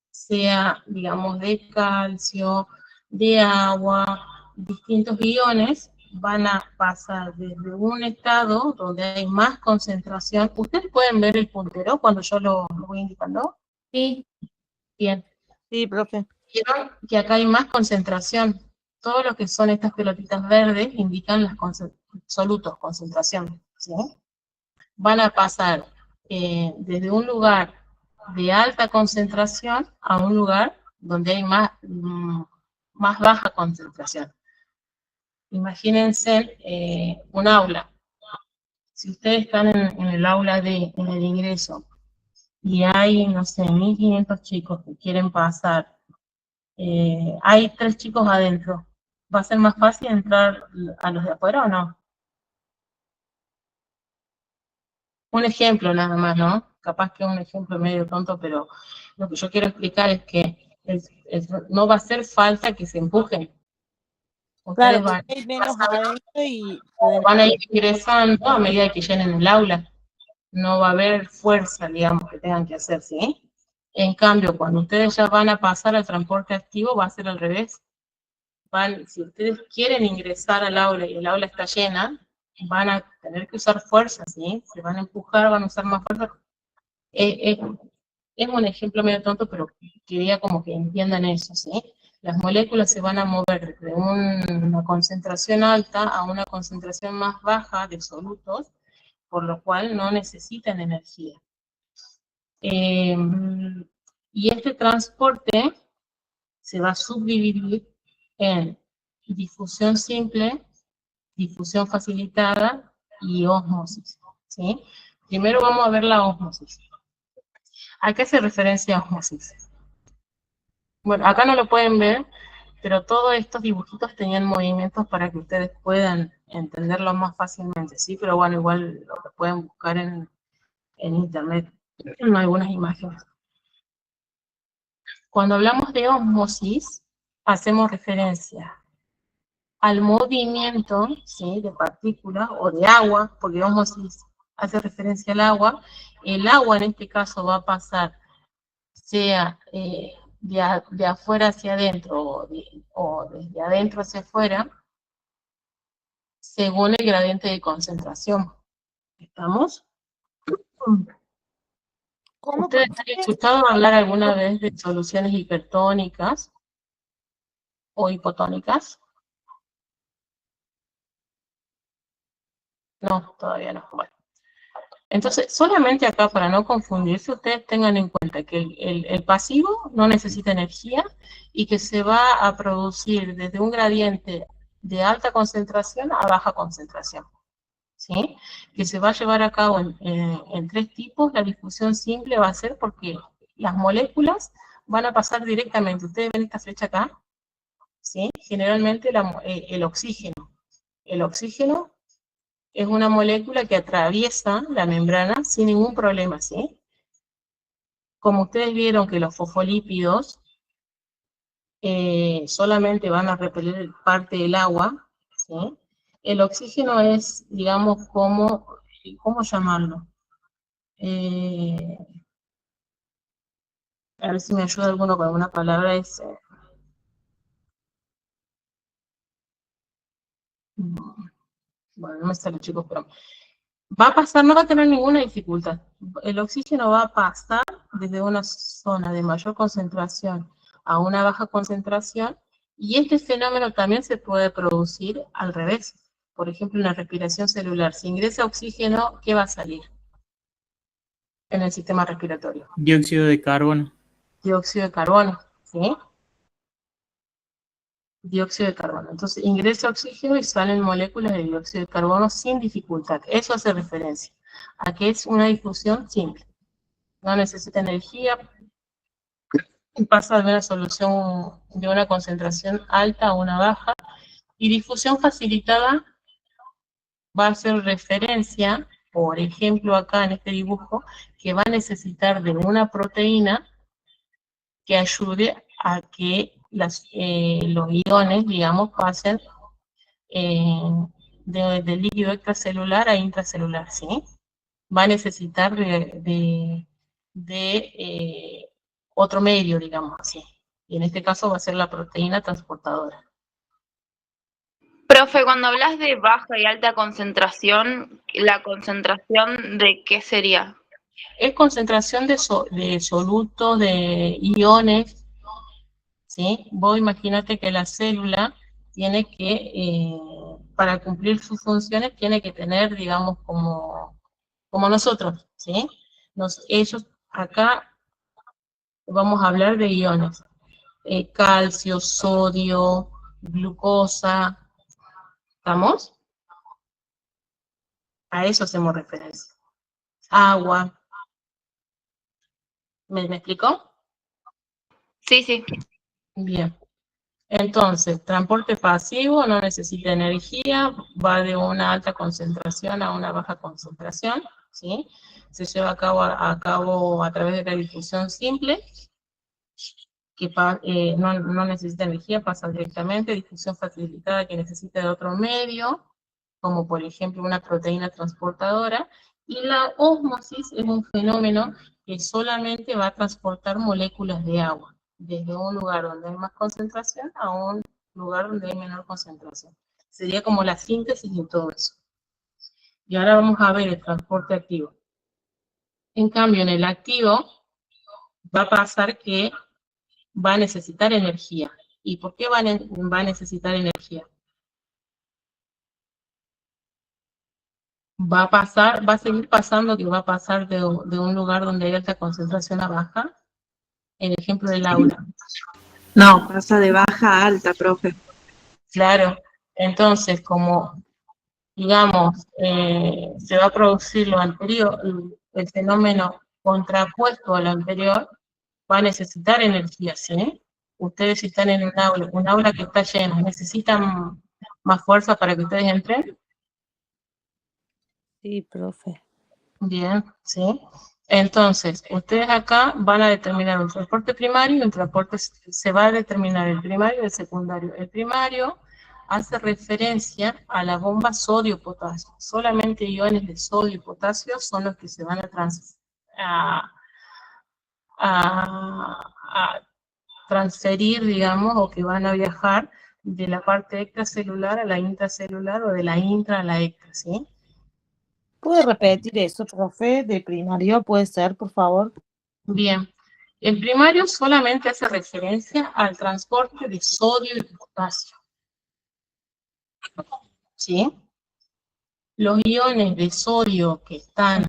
sea, digamos, de calcio, de agua, distintos iones, van a pasar desde un estado donde hay más concentración. ¿Ustedes pueden ver el puntero cuando yo lo voy indicando? Sí. Bien. Sí, profe. Vieron que acá hay más concentración. Todo lo que son estas pelotitas verdes indican las solutos, concentración, ¿sí? Van a pasar desde un lugar de alta concentración a un lugar donde hay más baja concentración. Imagínense un aula, Si ustedes están en el aula en el ingreso, y hay, no sé, 1500 chicos que quieren pasar, hay 3 chicos adentro, ¿va a ser más fácil entrar a los de afuera o no? Un ejemplo nada más, ¿no? Capaz que es un ejemplo medio tonto, pero lo que yo quiero explicar es que no va a hacer falta que se empujen. Claro, Ustedes porque hay menos adentro y pueden van a ir ingresando a medida que llenen el aula. No va a haber fuerza, digamos, que tengan que hacer, ¿sí? En cambio, cuando ustedes ya van a pasar al transporte activo, va a ser al revés. Si ustedes quieren ingresar al aula y el aula está llena, van a tener que usar fuerza, ¿sí? Se van a empujar, van a usar más fuerza. Es un ejemplo medio tonto, pero quería como que entiendan eso, ¿sí? Las moléculas se van a mover de una concentración alta a una concentración más baja de solutos, por lo cual no necesitan energía. Y este transporte se va a subdividir en difusión simple, difusión facilitada y ósmosis, ¿sí? Primero vamos a ver la ósmosis. ¿A qué hace referencia ósmosis? Bueno, acá no lo pueden ver, pero todos estos dibujitos tenían movimientos para que ustedes puedan entenderlo más fácilmente, ¿sí? Pero bueno, igual lo que pueden buscar en internet, en algunas imágenes. Cuando hablamos de ósmosis, hacemos referencia al movimiento, ¿sí?, de partículas o de agua, porque ósmosis hace referencia al agua. El agua en este caso va a pasar, sea de afuera hacia adentro o desde adentro hacia afuera, según el gradiente de concentración. ¿Estamos? ¿Ustedes han escuchado hablar alguna vez de soluciones hipertónicas o hipotónicas? No, todavía no. Bueno. Entonces, solamente acá, para no confundirse, ustedes tengan en cuenta que el pasivo no necesita energía y que se va a producir desde un gradiente de alta concentración a baja concentración, ¿sí? Que se va a llevar a cabo en 3 tipos. La difusión simple va a ser porque las moléculas van a pasar directamente. Ustedes ven esta flecha acá, ¿sí? Generalmente el oxígeno. El oxígeno es una molécula que atraviesa la membrana sin ningún problema, ¿sí? Como ustedes vieron que los fosfolípidos solamente van a repeler parte del agua, ¿sí? El oxígeno es, digamos, ¿cómo llamarlo? A ver si me ayuda alguno con alguna palabra. Bueno, no me sale, chicos, pero va a pasar, no va a tener ninguna dificultad. El oxígeno va a pasar desde una zona de mayor concentración a una baja concentración, y este fenómeno también se puede producir al revés. Por ejemplo, en la respiración celular, si ingresa oxígeno, ¿qué va a salir en el sistema respiratorio? Dióxido de carbono. Dióxido de carbono, ¿sí? Dióxido de carbono. Entonces ingresa oxígeno y salen moléculas de dióxido de carbono sin dificultad. Eso hace referencia a que es una difusión simple. No necesita energía, pasa de una solución de una concentración alta a una baja. Y difusión facilitada va a hacer referencia, por ejemplo acá en este dibujo, que va a necesitar de una proteína que ayude a que los iones, digamos, pasen de líquido extracelular a intracelular, ¿sí? Va a necesitar de otro medio, digamos así. Y en este caso va a ser la proteína transportadora. Profe, cuando hablas de baja y alta concentración, ¿la concentración de qué sería? Es concentración de solutos, de iones, ¿sí? Vos imagínate que la célula tiene que, para cumplir sus funciones, tiene que tener, digamos, como nosotros, ¿sí? Ellos acá vamos a hablar de iones. Calcio, sodio, glucosa. ¿Estamos? A eso hacemos referencia. Agua. ¿Me explicó? Sí, sí. Bien. Entonces, transporte pasivo no necesita energía, va de una alta concentración a una baja concentración, ¿sí? Se lleva a cabo a través de la difusión simple, que no necesita energía, pasa directamente, difusión facilitada que necesita de otro medio, como por ejemplo una proteína transportadora, y la ósmosis es un fenómeno que solamente va a transportar moléculas de agua, desde un lugar donde hay más concentración a un lugar donde hay menor concentración. Sería como la síntesis de todo eso. Y ahora vamos a ver el transporte activo. En cambio, en el activo va a pasar que va a necesitar energía. ¿Y por qué va a necesitar energía? Va a seguir pasando que va a pasar de un lugar donde hay alta concentración a baja. El ejemplo del aula. No, pasa de baja a alta, profe. Claro, entonces como, digamos, se va a producir lo anterior, el fenómeno contrapuesto a lo anterior, va a necesitar energía, ¿sí? Ustedes si están en un aula que está lleno, ¿necesitan más fuerza para que ustedes entren? Sí, profe. Bien, ¿sí? Entonces, ustedes acá van a determinar un transporte primario y un transporte, se va a determinar el primario y el secundario. El primario hace referencia a la bomba sodio-potasio. Solamente iones de sodio y potasio son los que se van a transferir, digamos, o que van a viajar de la parte extracelular a la intracelular o de la intra a la extra, ¿sí? ¿Puede repetir eso, profe? De primario, ¿puede ser, por favor? Bien. El primario solamente hace referencia al transporte de sodio y potasio. ¿Sí? Los iones de sodio que están,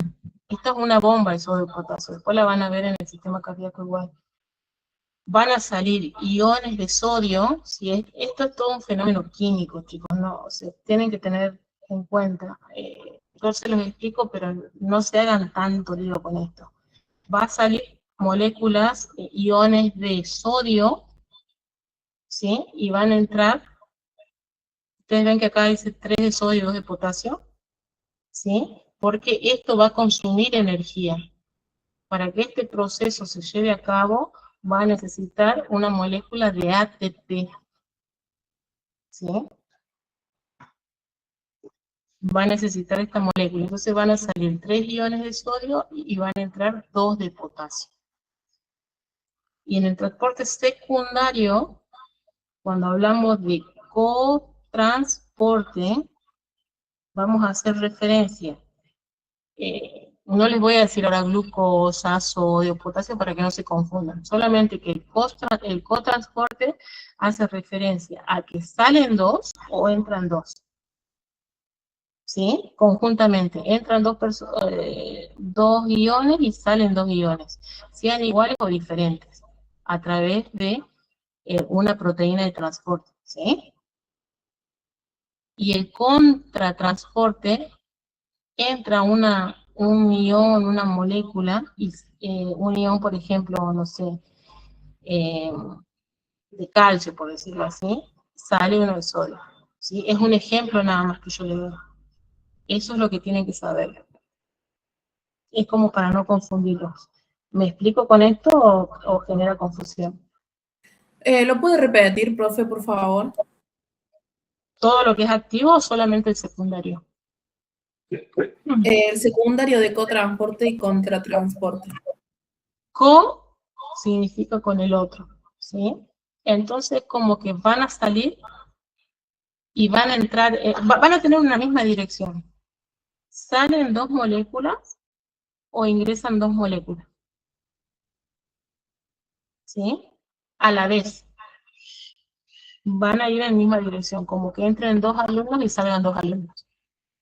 esta es una bomba de sodio y potasio, después la van a ver en el sistema cardíaco igual. Van a salir iones de sodio, ¿sí? Esto es todo un fenómeno químico, chicos, no, se tienen que tener en cuenta. Yo se los explico, pero no se hagan tanto lío con esto. Va a salir moléculas, iones de sodio, ¿sí? Y van a entrar, ustedes ven que acá dice 3 de sodio y 2 de potasio, ¿sí? Porque esto va a consumir energía. Para que este proceso se lleve a cabo, va a necesitar una molécula de ATP, ¿sí? Va a necesitar esta molécula, entonces van a salir 3 iones de sodio y van a entrar 2 de potasio. Y en el transporte secundario, cuando hablamos de cotransporte, vamos a hacer referencia. No les voy a decir ahora glucosa, sodio, potasio para que no se confundan. Solamente que el cotransporte hace referencia a que salen 2 o entran 2. ¿Sí? Conjuntamente. Entran dos iones y salen 2 iones. Sean iguales o diferentes. A través de una proteína de transporte. ¿Sí? Y el contratransporte entra un ion, una molécula, y un ion, por ejemplo, no sé, de calcio, por decirlo así, sale uno de sodio. ¿Sí? Es un ejemplo nada más que yo le doy. Eso es lo que tienen que saber. Es como para no confundirlos. ¿Me explico con esto o genera confusión? ¿Lo puede repetir, profe, por favor? ¿Todo lo que es activo o solamente el secundario? El secundario de cotransporte y contratransporte. Co significa con el otro, ¿sí? Entonces como que van a salir y van a entrar, van a tener una misma dirección. ¿Salen 2 moléculas o ingresan 2 moléculas? ¿Sí? A la vez. Van a ir en la misma dirección, como que entren 2 alumnos y salgan 2 alumnos.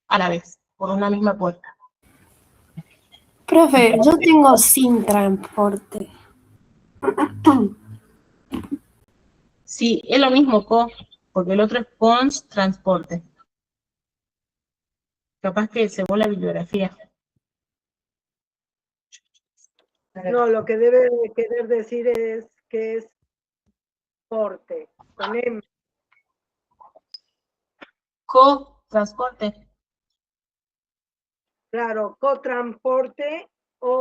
A la vez, por una misma puerta. Profe, yo tengo sin transporte. Sí, es lo mismo, porque el otro es cons transporte. Capaz que se la bibliografía. No, lo que debe de querer decir es que es porte, con M. Co-transporte. Claro, cotransporte o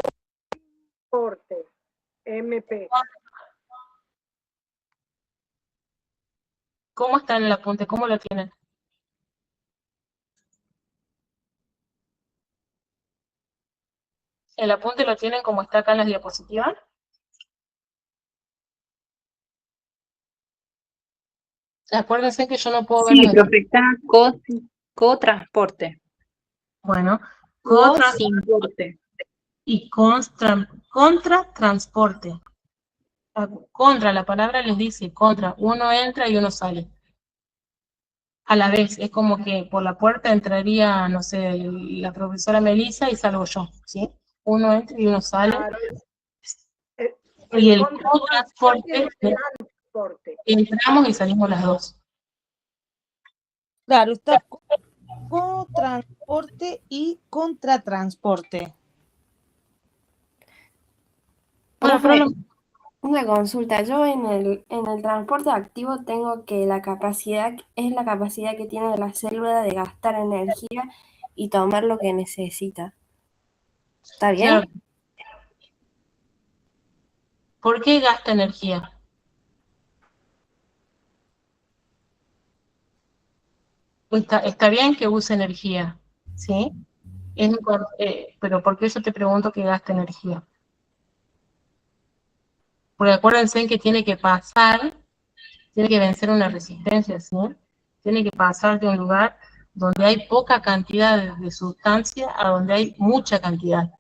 porte, MP. ¿Cómo está en el apunte? ¿Cómo lo tienen? ¿El apunte lo tienen como está acá en las diapositivas? Acuérdense que yo no puedo ver Sí, los profe, está cotransporte. Bueno, Co-transporte. y contratransporte. Contra, la palabra les dice contra. Uno entra y uno sale. A la vez, es como que por la puerta entraría, no sé, la profesora Melissa y salgo yo, ¿sí? Uno entra y uno sale. Claro, Y el contratransporte cotransporte, es transporte. entramos y salimos las dos. Claro, está co-transporte y contratransporte. Bueno, Profe, pero una consulta. Yo en el transporte activo tengo que la capacidad es la capacidad que tiene la célula de gastar energía y tomar lo que necesita. ¿Está bien? claro. ¿Por qué gasta energía? Está bien que use energía, ¿sí? Pero ¿por qué yo te pregunto que gasta energía? Porque acuérdense que tiene que pasar, tiene que vencer una resistencia, ¿sí? Tiene que pasar de un lugar donde hay poca cantidad de sustancia a donde hay mucha cantidad.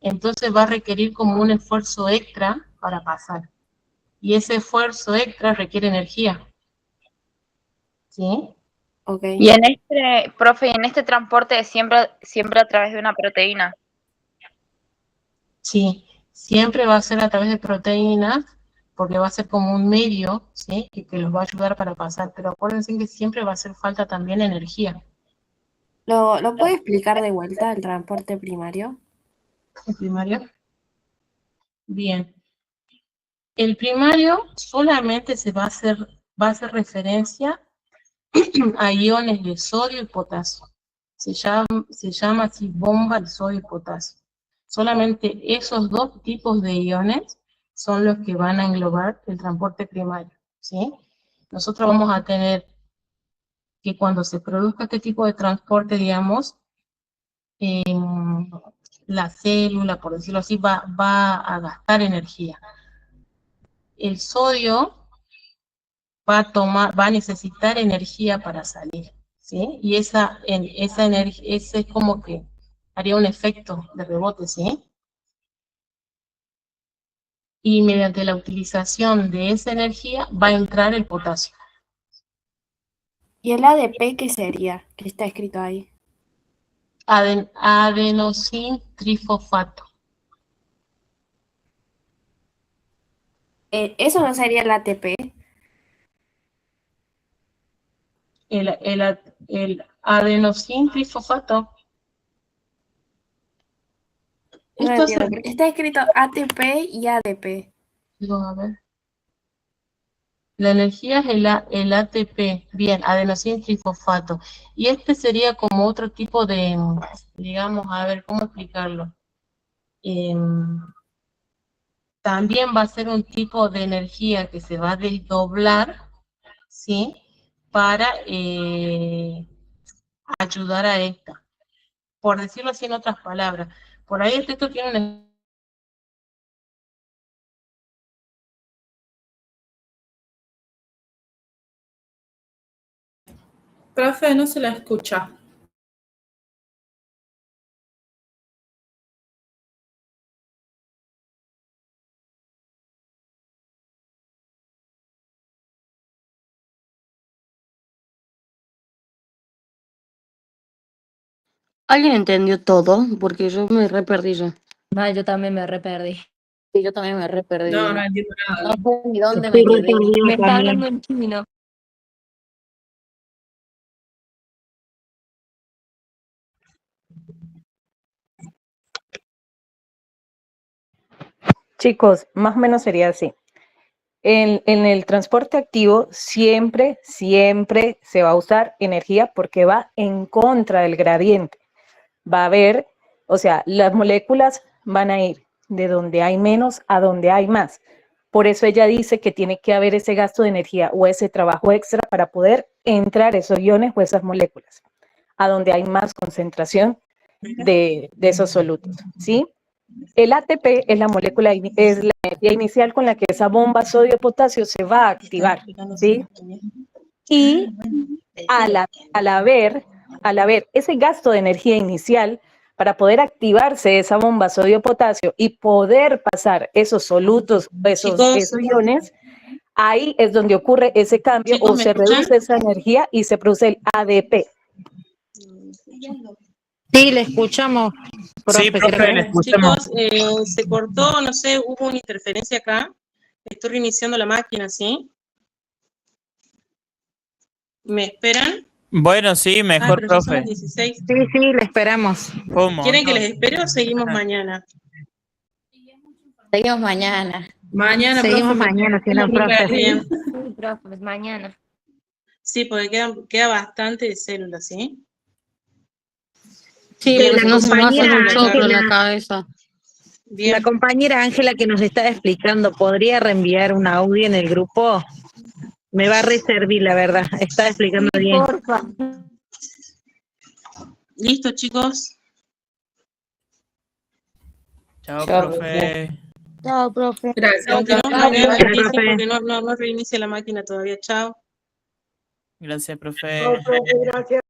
Entonces va a requerir como un esfuerzo extra para pasar. Y ese esfuerzo extra requiere energía. ¿Sí? Okay. Y en este, profe, en este transporte siempre a través de una proteína. Sí, siempre va a ser a través de proteínas, porque va a ser como un medio, ¿sí? Que los va a ayudar para pasar. Pero acuérdense que siempre va a hacer falta también energía. ¿Lo puede explicar de vuelta el transporte primario? ¿El primario? Bien. El primario solamente va a hacer referencia a iones de sodio y potasio. Se llama así bomba de sodio y potasio. Solamente esos dos tipos de iones son los que van a englobar el transporte primario, ¿sí? Nosotros vamos a tener que cuando se produzca este tipo de transporte, digamos, la célula, por decirlo así, va a gastar energía. El sodio va a necesitar energía para salir, ¿sí? Y esa energía, ese es como que haría un efecto de rebote, ¿sí? Y mediante la utilización de esa energía va a entrar el potasio. ¿Y el ADP qué sería? Que está escrito ahí. Adenosín trifosfato. ¿Eso no sería el ATP? El adenosín trifosfato. No Esto entiendo, porque está escrito ATP y ADP. a ver. La energía es el ATP, bien, adenosín trifosfato. Y este sería como otro tipo de, digamos, a ver, ¿cómo explicarlo? También va a ser un tipo de energía que se va a desdoblar, ¿sí? Para ayudar a esta. Por decirlo así en otras palabras. Por ahí el texto tiene un... Profe, no se la escucha. ¿Alguien entendió todo? Porque yo me re perdí ya. Mal, yo también me re perdí. Sí, yo también me re perdí. No entiendo nada. No sé ni dónde Estoy me re quedé. perdida Me está también. hablando en chino. Chicos, más o menos sería así. En el transporte activo siempre se va a usar energía porque va en contra del gradiente. Va a haber, o sea, las moléculas van a ir de donde hay menos a donde hay más. Por eso ella dice que tiene que haber ese gasto de energía o ese trabajo extra para poder entrar esos iones o esas moléculas a donde hay más concentración de esos solutos, ¿sí? El ATP es la molécula, es la energía inicial con la que esa bomba sodio-potasio se va a activar, ¿sí? Y al haber ese gasto de energía inicial, para poder activarse esa bomba sodio-potasio y poder pasar esos solutos, esos iones, ahí es donde ocurre ese cambio o se reduce esa energía y se produce el ADP. Sí, le escuchamos. Profe, Sí, profe, le escuchamos. Chicos, se cortó, no sé, hubo una interferencia acá. Estoy reiniciando la máquina, ¿sí? ¿Me esperan? Bueno, sí, mejor, pero ya son profe. las 16. Sí, le esperamos. ¿Cómo? ¿Quieren que No. les espere o seguimos mañana? Seguimos mañana. Mañana, Seguimos profe. mañana, si no, profe. Bien. Sí, profe, mañana. Sí, porque queda bastante de células, ¿sí? Sí, Bien, porque si no se me va a hacer un compañera choclo en la Ángela. cabeza. Bien. La compañera Ángela que nos está explicando, ¿podría reenviar un audio en el grupo? Me va a reservar, la verdad. Está explicando bien. Porfa. ¿Listo, chicos? Chao, Chao, profe. Chao, profe. Gracias. Aunque no Gracias, reinicie profe. porque no reinicie la máquina todavía. Chao. Gracias, profe. Profe, gracias.